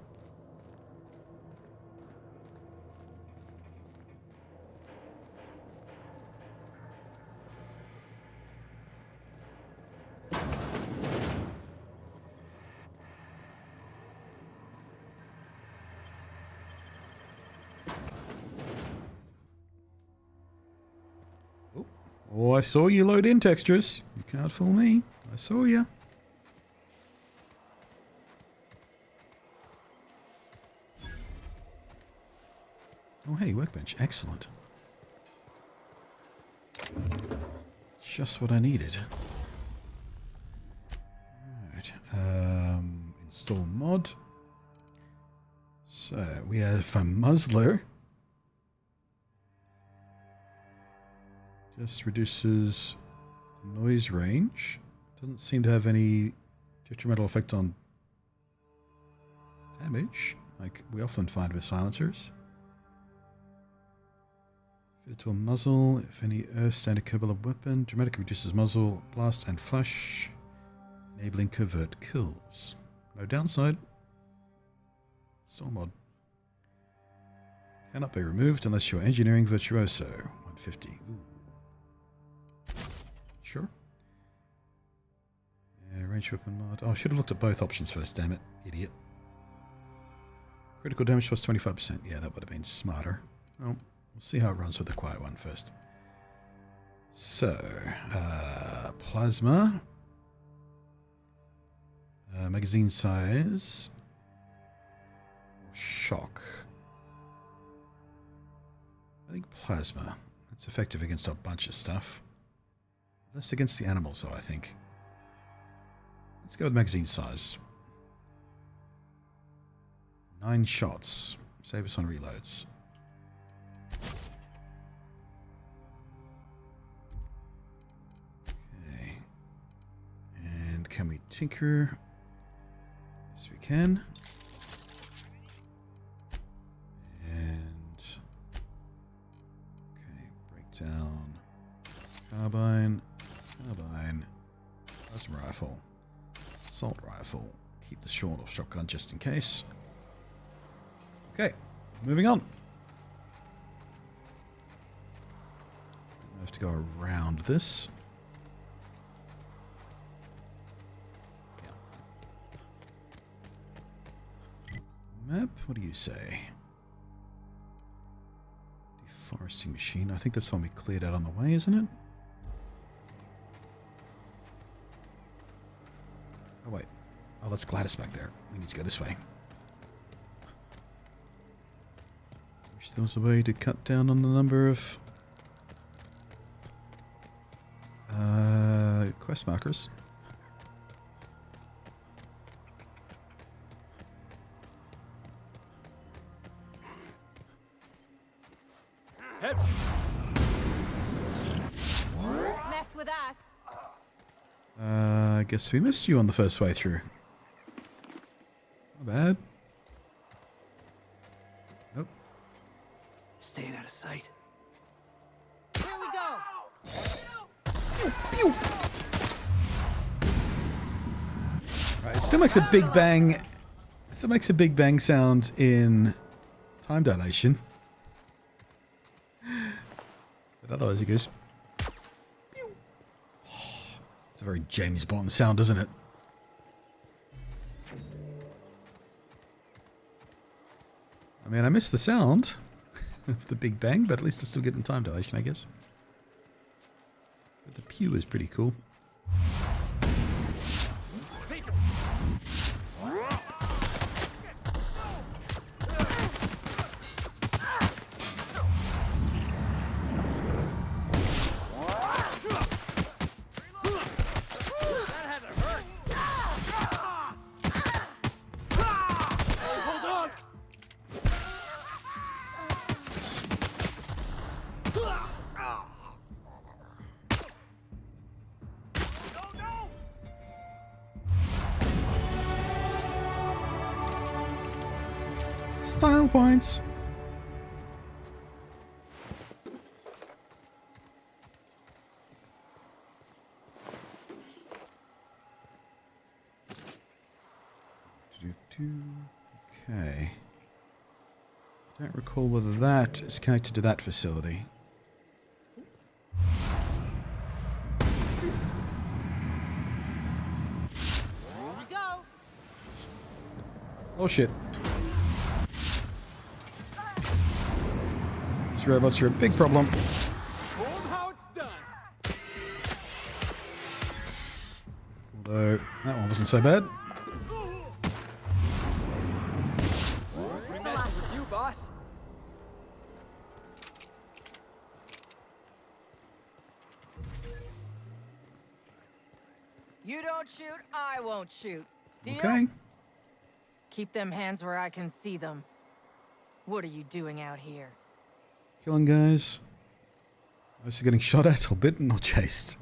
Oh, I saw you load in textures. You can't fool me. I saw you. Oh, hey, workbench. Excellent. Just what I needed. Alright. Install mod. So, we have a muzzler. Just reduces the noise range. Doesn't seem to have any detrimental effect on damage, like we often find with silencers. Fit it to a muzzle. If any earth standard capable of weapon, dramatically reduces muzzle, blast, and flash, enabling covert kills. No downside. Install mod. Cannot be removed unless you're engineering virtuoso. 150. Ooh. Sure. Yeah, range weapon mod. Oh, I should have looked at both options first, damn it. Idiot. Critical damage plus 25%. Yeah, that would have been smarter. Well, we'll see how it runs with the quiet one first. So, plasma. Magazine size. Shock. I think plasma. It's effective against a bunch of stuff. Less against the animals, though, I think. Let's go with magazine size. 9 shots. Save us on reloads. Okay. And can we tinker? Yes, we can. And... okay, breakdown. Carbine. Carbine. Plasma rifle. Assault rifle. Keep the short off shotgun just in case. Okay, moving on. I have to go around this. Yeah. Map, what do you say? Deforesting machine. I think that's the one we cleared out on the way, isn't it? Oh, wait. Oh, that's Gladys back there. We need to go this way. Wish there was a way to cut down on the number of quest markers.
Head.
Mess with us.
I guess we missed you on the first way through. Not bad. Nope.
Staying out of sight.
Here we go.
Pew, pew. Right, it still makes a big bang. It still makes a big bang sound in time dilation. But otherwise it goes. Pew. It's a very James Bond sound, isn't it? I mean, I miss the sound of the Big Bang, but at least it's still getting time dilation, I guess. But the pew is pretty cool. Style points. Okay. Don't recall whether that is connected to that facility.
Here we go.
Oh shit. These robots are a big problem.
Hold how it's done.
So that one wasn't so bad.
We messing with you, boss.
You don't shoot, I won't shoot. Deal?
Okay.
Keep them hands where I can see them. What are you doing out here?
Killing guys. Most are getting shot at or bitten or chased.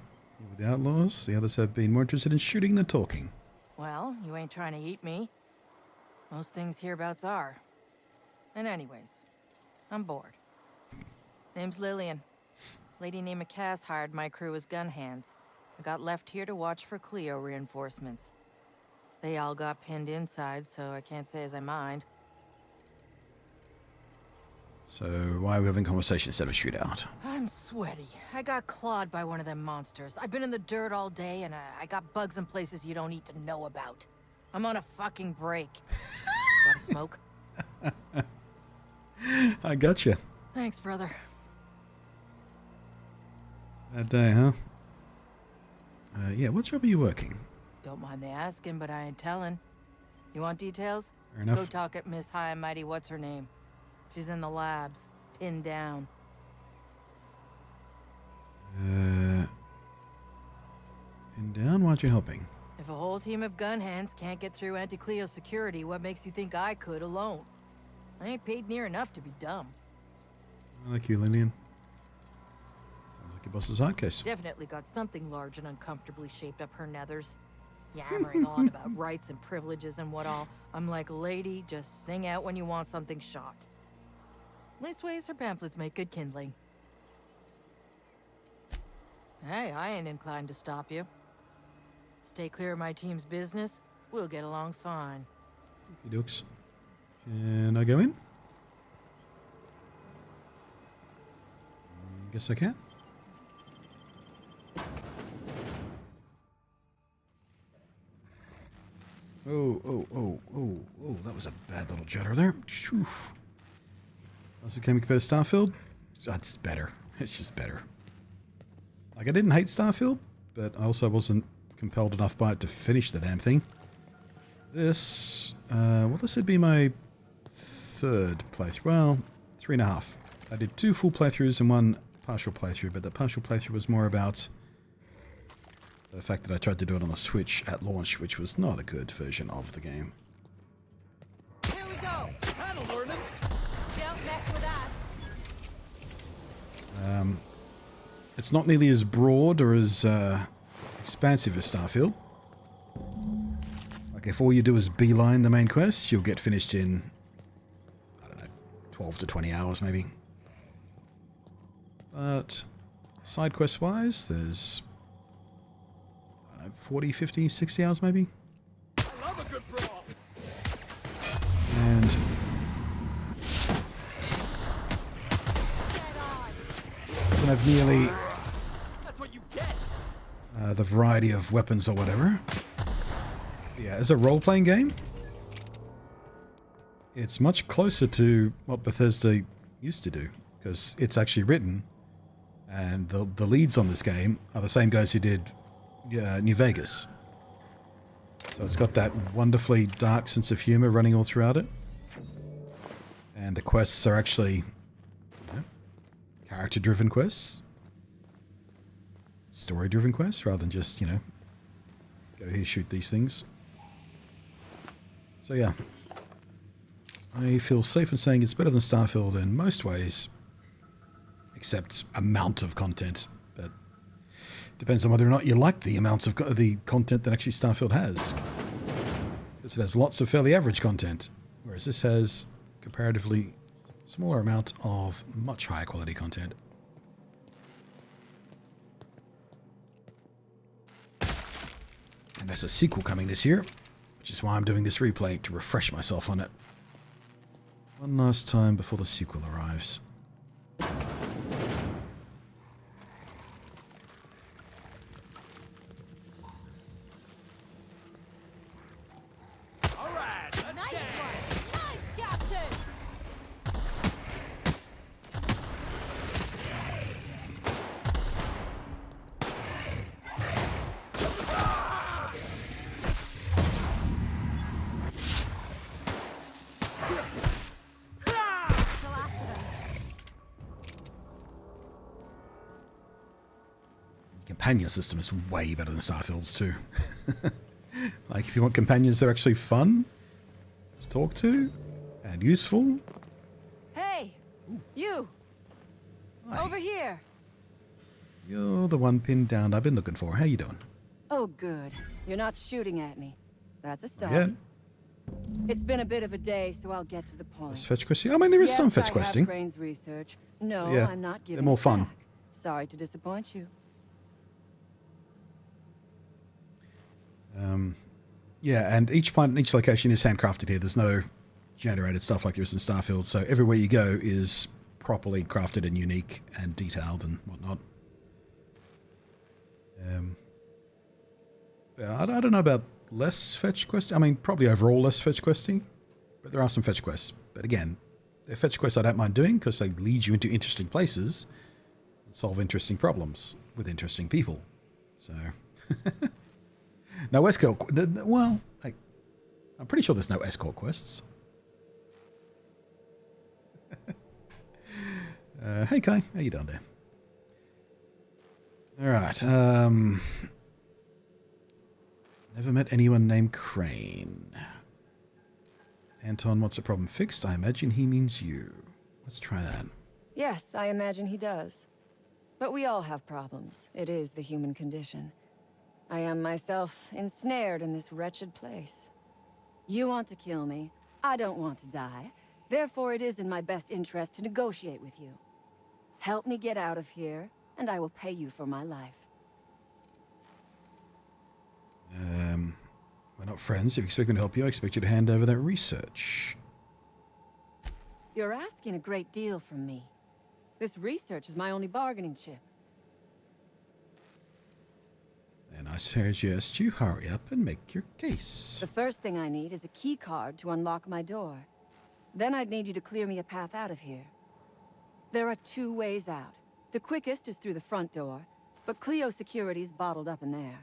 With the outlaws, the others have been more interested in shooting than talking.
Well, you ain't trying to eat me. Most things hereabouts are. And anyways, I'm bored. Name's Lillian. Lady named Cass hired my crew as gun hands. I got left here to watch for Cleo reinforcements. They all got pinned inside, so I can't say as I mind.
So why are we having conversation instead of a shootout?
I'm sweaty. I got clawed by one of them monsters. I've been in the dirt all day, and I got bugs in places you don't need to know about. I'm on a fucking break. Got a smoke?
I gotcha.
Thanks, brother.
Bad day, huh? Yeah, what job are you working?
Don't mind the asking, but I ain't telling. You want details?
Fair enough.
Go talk at Miss High and Mighty what's her name. She's in the labs, pinned down.
Pinned down? Why aren't you helping?
If a whole team of gun hands can't get through Anti-Cleo security, what makes you think I could alone? I ain't paid near enough to be dumb.
I like you, Lillian. Sounds like your boss's hard case.
Definitely got something large and uncomfortably shaped up her nethers. Yammering on about rights and privileges and what all. I'm like, lady, just sing out when you want something shot. Leastways, her pamphlets make good kindling. Hey, I ain't inclined to stop you. Stay clear of my team's business, we'll get along fine.
Okie dokes. Can I go in? Guess I can. Oh, that was a bad little judder there. Oof. How's the game compared to Starfield? That's better. It's just better. Like, I didn't hate Starfield, but I also wasn't compelled enough by it to finish the damn thing. This, well, this would be my third playthrough. Well, 3.5. I did 2 full playthroughs and 1 partial playthrough, but the partial playthrough was more about the fact that I tried to do it on the Switch at launch, which was not a good version of the game.
Here we go! That'll learn him! Don't mess with us!
It's not nearly as broad or as expansive as Starfield. Like, if all you do is beeline the main quest, you'll get finished in, I don't know, 12 to 20 hours maybe. But side quest wise, there's, I don't know, 40, 50, 60 hours maybe.
I love a good brawl.
And don't have nearly
That's what you get.
the variety of weapons or whatever. Yeah, as a role-playing game, it's much closer to what Bethesda used to do, because it's actually written, and the leads on this game are the same guys who did New Vegas. So it's got that wonderfully dark sense of humor running all throughout it. And the quests are actually, you know, character-driven quests. Story-driven quests, rather than just, you know, go here, shoot these things. So yeah, I feel safe in saying it's better than Starfield in most ways, except amount of content. But depends on whether or not you like the amounts of the content that actually Starfield has. Because it has lots of fairly average content, whereas this has comparatively smaller amount of much higher quality content. And there's a sequel coming this year, which is why I'm doing this replay, to refresh myself on it. One last time before the sequel arrives. Companion system is way better than Starfield's too. Like, if you want companions that are actually fun to talk to and useful.
Hey, you!
Hi.
Over here!
You're the one pinned down I've been looking for. How you doing?
Oh, good. You're not shooting at me. That's a start.
Yeah.
It's been a bit of a day, so I'll get to the point.
Less fetch questing? I mean, there is some fetch
Yes, I
questing.
have Crane's research. No,
Yeah,
I'm not giving
they're more
it
fun.
back. Sorry to disappoint you.
Yeah, and each planet and each location is handcrafted here. There's no generated stuff like there is in Starfield. So everywhere you go is properly crafted and unique and detailed and whatnot. I don't know about less fetch questing. I mean, probably overall less fetch questing, but there are some fetch quests. But again, they're fetch quests I don't mind doing because they lead you into interesting places and solve interesting problems with interesting people. So, no escort. Well, I'm pretty sure there's no escort quests. Hey Kai, how you doing there? All right. Never met anyone named Crane. Anton wants a problem fixed. I imagine he means you. Let's try that.
Yes, I imagine he does. But we all have problems. It is the human condition. I am myself ensnared in this wretched place. You want to kill me. I don't want to die. Therefore, it is in my best interest to negotiate with you. Help me get out of here, and I will pay you for my life.
We're not friends. If you expect me to help you, I expect you to hand over that research.
You're asking a great deal from me. This research is my only bargaining chip.
And I suggest you hurry up and make your case.
The first thing I need is a key card to unlock my door. Then I'd need you to clear me a path out of here. There are 2 ways out. The quickest is through the front door, but Cleo security's bottled up in there.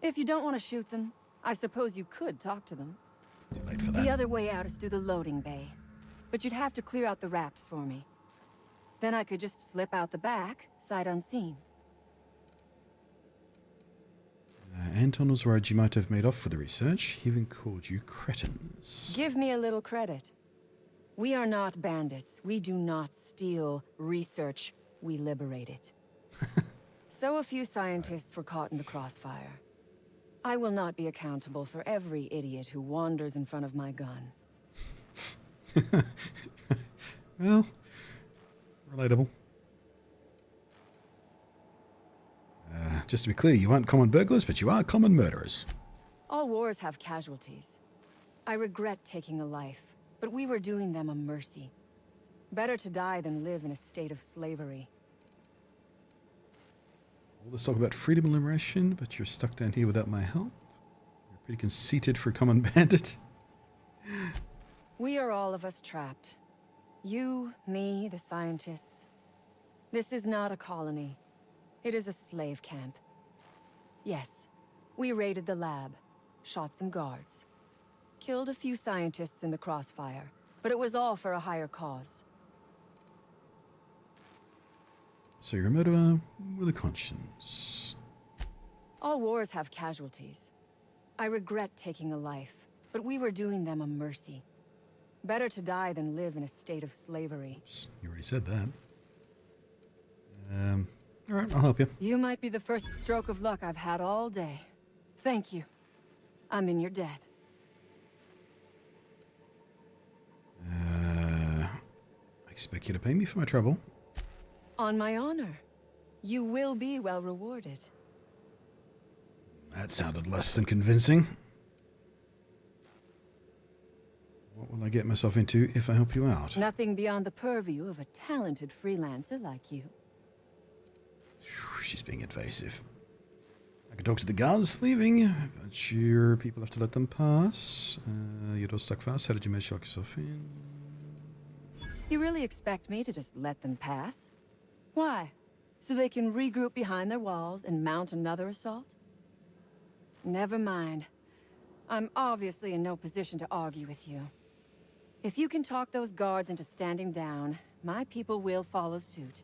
If you don't want to shoot them, I suppose you could talk to them.
Too late for that.
The other way out is through the loading bay, but you'd have to clear out the rafts for me. Then I could just slip out the back, sight unseen.
Anton was worried you might have made off with the research. He even called you cretins.
Give me a little credit. We are not bandits. We do not steal research. We liberate it. So a few scientists were caught in the crossfire. I will not be accountable for every idiot who wanders in front of my gun.
Well, relatable. Just to be clear, you aren't common burglars, but you are common murderers.
All wars have casualties. I regret taking a life, but we were doing them a mercy. Better to die than live in a state of slavery.
All this talk about freedom and liberation, but you're stuck down here without my help? You're pretty conceited for a common bandit.
We are all of us trapped. You, me, the scientists. This is not a colony. It is a slave camp. Yes, we raided the lab, shot some guards, killed a few scientists in the crossfire, but it was all for a higher cause.
So you're a murderer with a conscience.
All wars have casualties. I regret taking a life, but we were doing them a mercy. Better to die than live in a state of slavery.
Oops, you already said that. Alright, I'll help you.
You might be the first stroke of luck I've had all day. Thank you. I'm in your debt.
I expect you to pay me for my trouble.
On my honor. You will be well rewarded.
That sounded less than convincing. What will I get myself into if I help you out?
Nothing beyond the purview of a talented freelancer like you.
She's being invasive. I can talk to the guards leaving, but your people have to let them pass. Your door stuck fast. How did you manage to lock yourself in?
You really expect me to just let them pass? Why? So they can regroup behind their walls and mount another assault? Never mind. I'm obviously in no position to argue with you.
If you can talk those guards into standing down, my people will follow suit.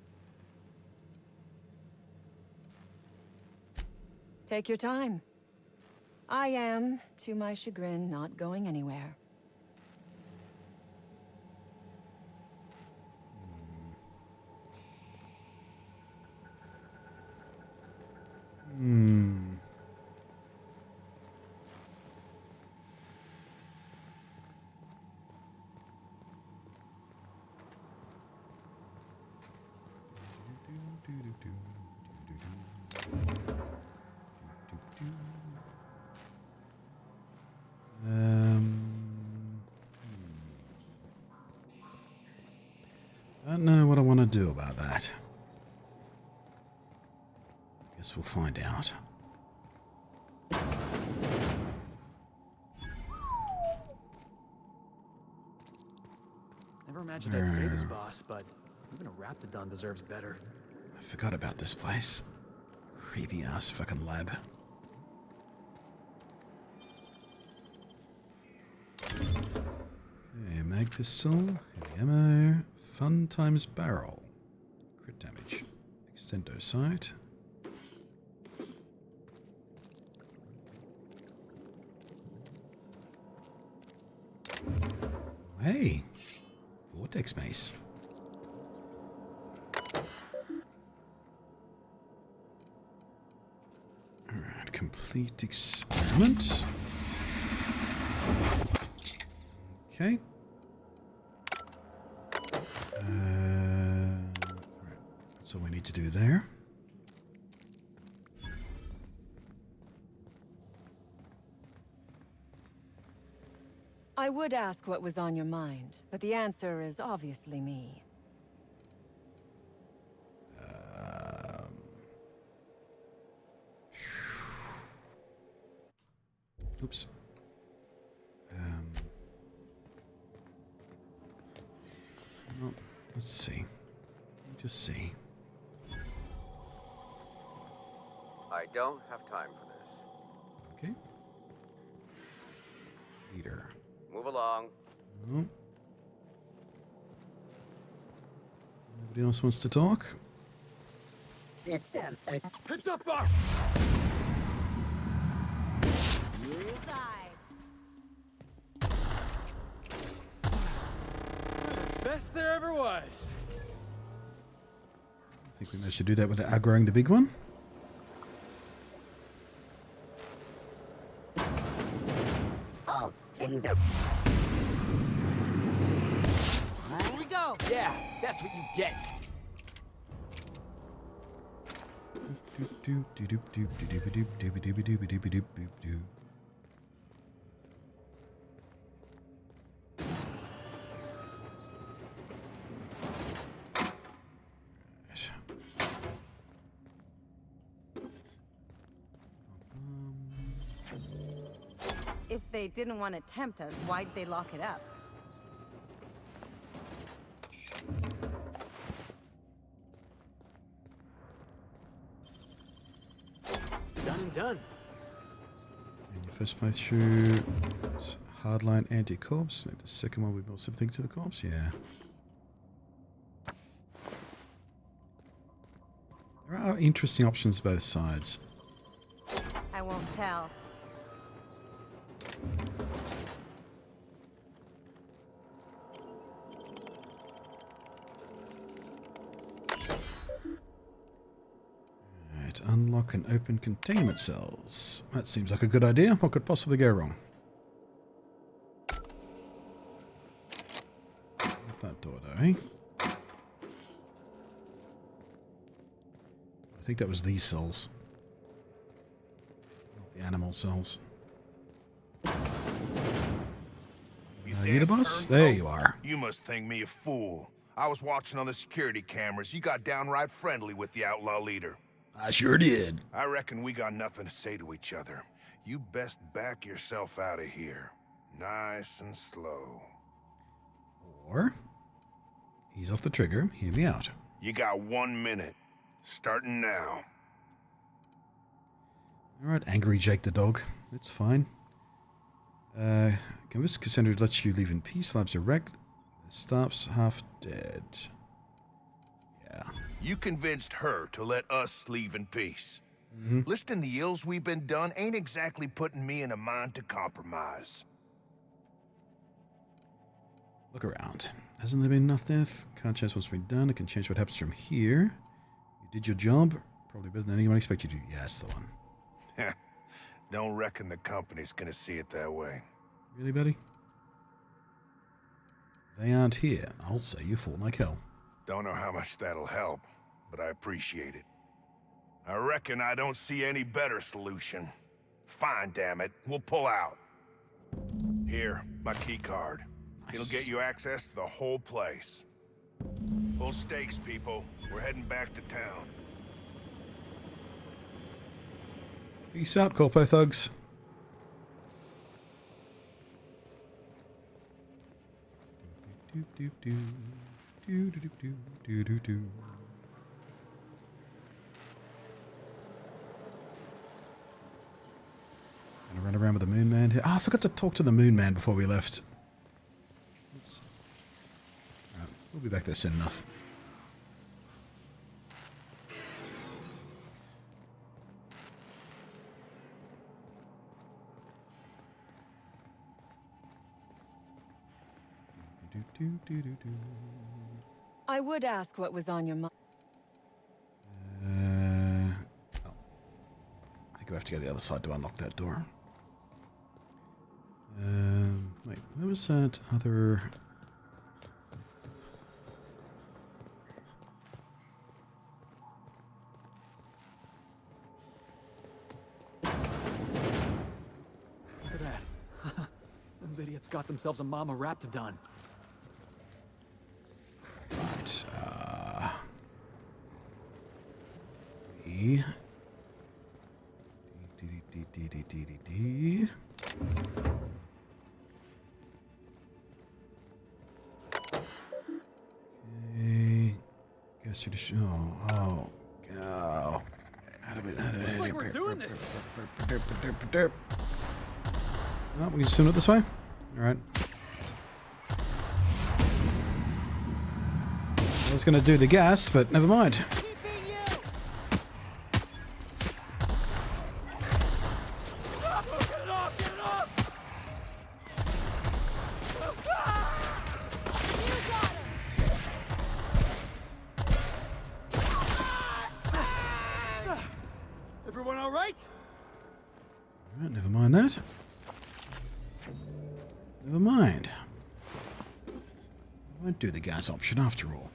Take your time. I am, to my chagrin, not going anywhere.
I don't know what I want to do about that. Guess we'll find out.
Never imagined I'd say this, boss, but even a Raptidon deserves better.
I forgot about this place. Creepy ass fucking lab. Okay, mag pistol, heavy ammo, fun times barrel, crit damage, extendo sight. Hey, vortex mace. Alright, complete experiment. Okay. Right. That's all we need to do there.
I would ask what was on your mind, but the answer is obviously me.
Oops. Well, let's see. Just see.
I don't have time for this.
Okay. Leader.
Move along.
Oh. Nobody else wants to talk?
Systems are...
Heads up, Bob! Best there ever was.
I think we managed to do that without aggroing the big one.
Oh,
Here we go. Yeah, that's what you get.
If they didn't want to tempt us, why'd they lock it up?
Done and done.
And your first playthrough, it's hardline anti-corpse. Maybe the second one we build something to the corpse. Yeah. There are interesting options both sides.
I won't tell.
Right, unlock and open containment cells. That seems like a good idea. What could possibly go wrong? Not that door though, eh? I think that was these cells. Not the animal cells. You the boss? There you are.
You must think me a fool. I was watching on the security cameras. You got downright friendly with the outlaw leader.
I sure did.
I reckon we got nothing to say to each other. You best back yourself out of here. Nice and slow.
Or ease off the trigger, hear me out.
You got 1 minute. Starting now.
Alright, angry Jake the dog. It's fine. Convince Cassandra to let you leave in peace. Labs are wrecked. The staff's half dead. Yeah.
You convinced her to let us leave in peace.
Mm-hmm.
Listing the ills we've been done ain't exactly putting me in a mind to compromise.
Look around. Hasn't there been enough death? Can't change what's been done. I can change what happens from here. You did your job. Probably better than anyone expected you to. Yeah, that's the one.
Don't reckon the company's gonna see it that way.
Really, buddy? They aren't here. I'll say you fought like hell.
Don't know how much that'll help, but I appreciate it. I reckon I don't see any better solution. Fine, damn it. We'll pull out. Here, my key card.
Nice.
It'll get you access to the whole place. Full stakes, people. We're heading back to town.
Peace out, Corpo thugs. Gonna run around with the Moon Man here. Ah, I forgot to talk to the Moon Man before we left. Oops. Alright, we'll be back there soon enough.
I would ask what was on your mind.
Oh. I think we have to go to the other side to unlock that door. Wait, where was that other...
Look at that. Those idiots got themselves a mama raptidon.
Right, E. D. Okay. Guess you just. Oh.
Looks like we're doing this.
Oh, we can just do it this way? Alright. I was going to do the gas, but never mind.
Everyone all right?
Alright, never mind that. Never mind. I won't do the gas option after all.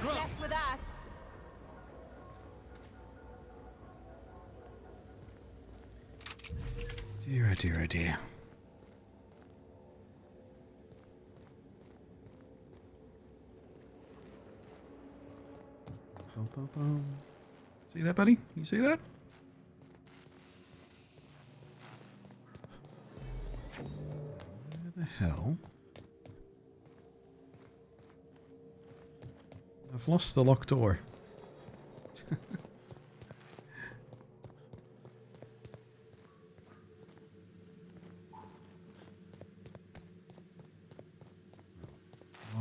Mess with us.
Dear, oh dear, oh dear. See that, buddy? You see that? Where the hell? I've lost the locked door.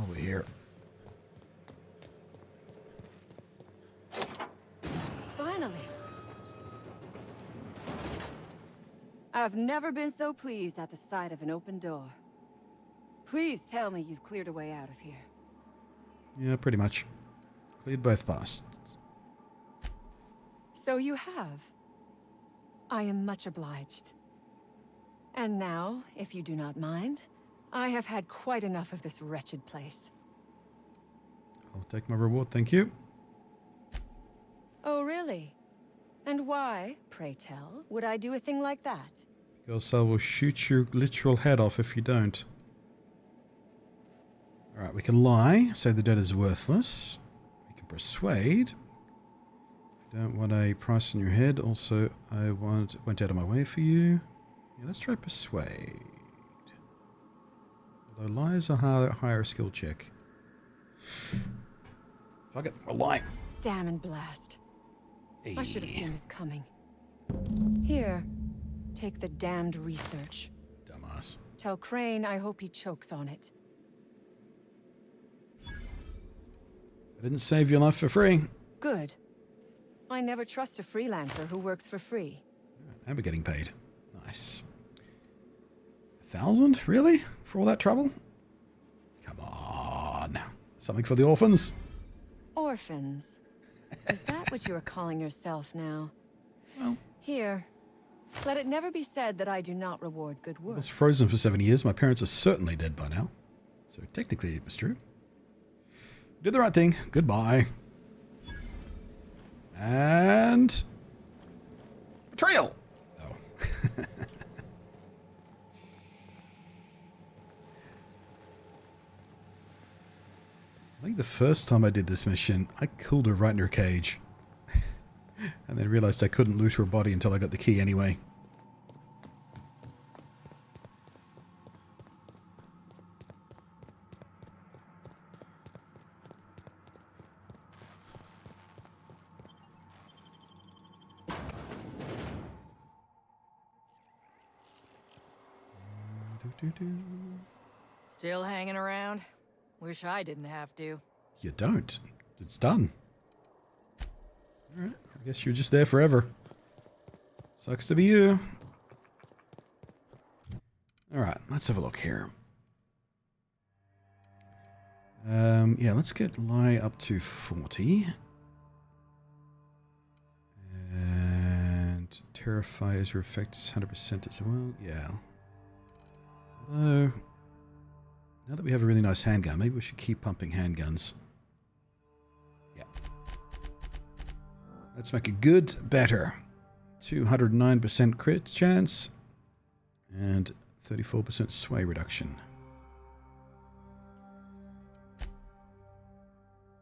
Over here.
Finally. I've never been so pleased at the sight of an open door. Please tell me you've cleared a way out of here.
Yeah, pretty much. Cleared both paths.
So you have. I am much obliged. And now, if you do not mind, I have had quite enough of this wretched place.
I'll take my reward, thank you.
Oh, really? And why, pray tell, would I do a thing like that?
Because I will shoot your literal head off if you don't. Alright, we can lie, say the debt is worthless. We can persuade. Don't want a price on your head. Also, I went out of my way for you. Yeah, let's try persuade. Although lie is a higher skill check. Fuck it, we'll lie.
Damn and blast. I should have
Hey.
seen this coming. Here, take the damned research.
Dumbass.
Tell Crane I hope he chokes on it.
I didn't save your life for free.
Good. I never trust a freelancer who works for free.
And we're getting paid. Nice. 1,000? Really? For all that trouble? Come on. Something for the orphans?
Orphans. Is that what you are calling yourself now?
Well.
Here. Let it never be said that I do not reward good
I
work.
was frozen for 7 years. My parents are certainly dead by now. So technically it was true. Did the right thing. Goodbye. And... betrayal! Oh. I think the first time I did this mission, I killed her right in her cage. And then realized I couldn't loot her body until I got the key anyway.
Still hanging around? Wish I didn't have to.
You don't. It's done. Alright, I guess you're just there forever. Sucks to be you. Alright, let's have a look here. Yeah, let's get lie up to 40. And terrifies your effects 100% as well. Yeah. Although, now that we have a really nice handgun, maybe we should keep pumping handguns. Yeah. Let's make it good, better. 209% crit chance. And 34% sway reduction.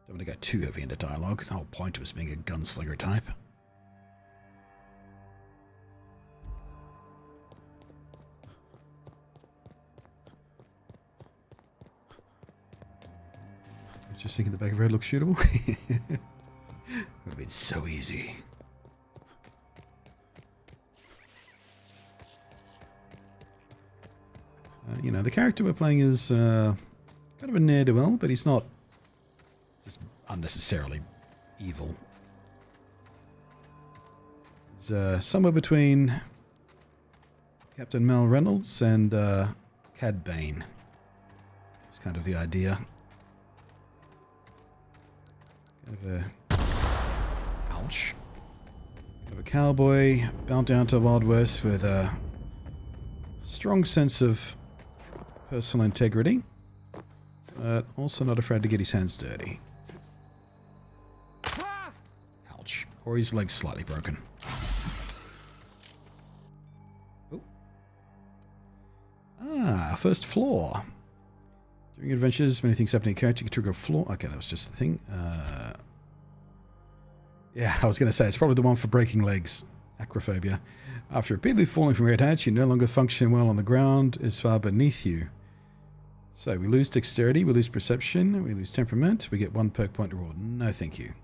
Don't want to go too heavy into dialogue. The whole point was being a gunslinger type. I was just thinking the back of her head looks shootable. Would have been so easy. You know, the character we're playing is kind of a ne'er-do-well, but he's not just unnecessarily evil. He's somewhere between Captain Mel Reynolds and Cad Bane. It's kind of the idea. Kind of a... ouch. Kind of a cowboy bound down to Wild West with a strong sense of personal integrity, but also not afraid to get his hands dirty. Ouch. Or his leg's slightly broken. Oh. Ah, first floor. During adventures, many things happen in character. You can trigger a floor. Okay, that was just the thing. Yeah, I was going to say, it's probably the one for breaking legs. Acrophobia. After repeatedly falling from red heights, you no longer function well on the ground is far beneath you. So we lose dexterity, we lose perception, we lose temperament, we get 1 perk point reward. No thank you.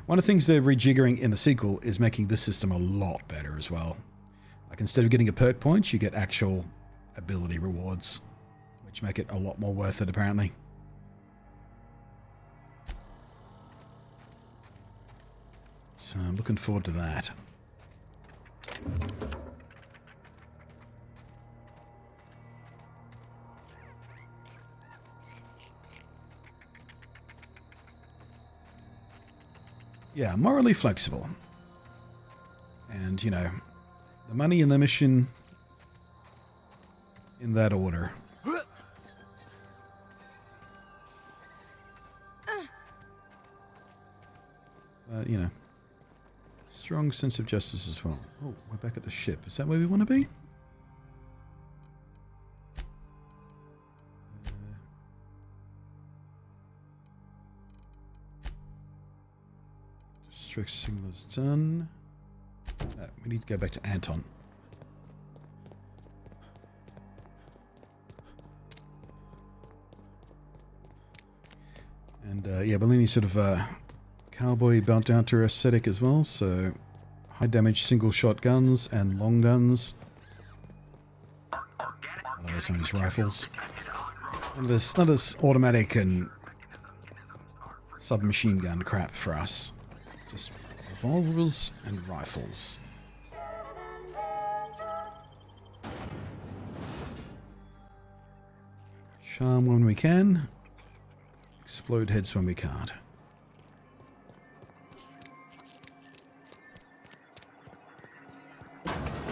One of the things they're rejiggering in the sequel is making this system a lot better as well. Like instead of getting a perk point, you get actual ability rewards, which make it a lot more worth it apparently. So I'm looking forward to that. Yeah, morally flexible. And, you know, the money and the mission in that order. You know, strong sense of justice as well. Oh, we're back at the ship. Is that where we want to be? Distress signal is done. We need to go back to Anton. And yeah, Bellini's sort of Cowboy belt down to aesthetic as well, so high damage single shot guns and long guns. Otherwise known as rifles. None of this automatic and submachine gun crap for us. Just revolvers and rifles. Charm when we can. Explode heads when we can't.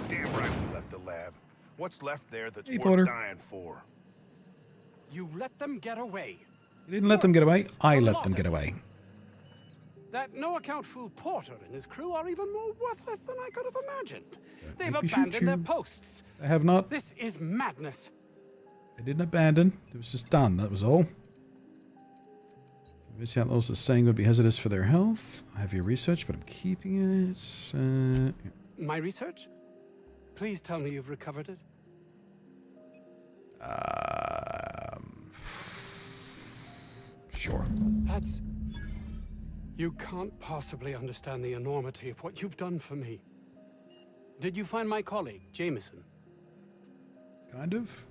Damn right we left the lab. What's left there that's
Hey,
worth
Porter.
dying for?
You let them get away.
You didn't let them get away. I let them get away.
That no-account fool Porter and his crew are even more worthless than I could have imagined. They've
make me shoot
abandoned their
you.
posts.
I have not.
This is madness.
I didn't abandon. It was just done. That was all. Convince the outlaws that staying would be hazardous for their health. I have your research, but I'm keeping it. Yeah.
My research? Please tell me you've recovered it.
Sure.
That's... You can't possibly understand the enormity of what you've done for me. Did you find my colleague, Jameson?
Kind of.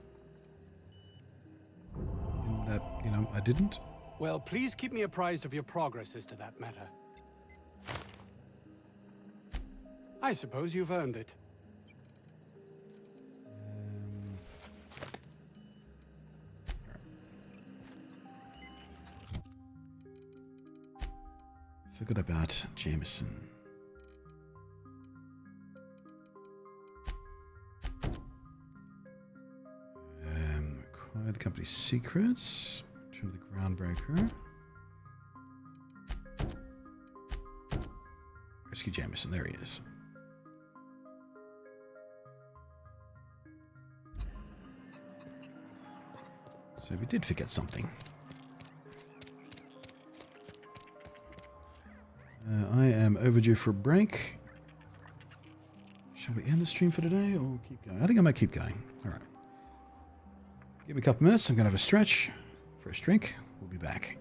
In that, I didn't.
Well, please keep me apprised of your progress as to that matter. I suppose you've earned it.
Forgot about Jameson. Acquire the company's secrets. Return to the groundbreaker. Rescue Jameson. There he is. So we did forget something. I am overdue for a break. Shall we end the stream for today or keep going? I think I might keep going. All right. Give me a couple minutes. I'm going to have a stretch. Fresh drink. We'll be back.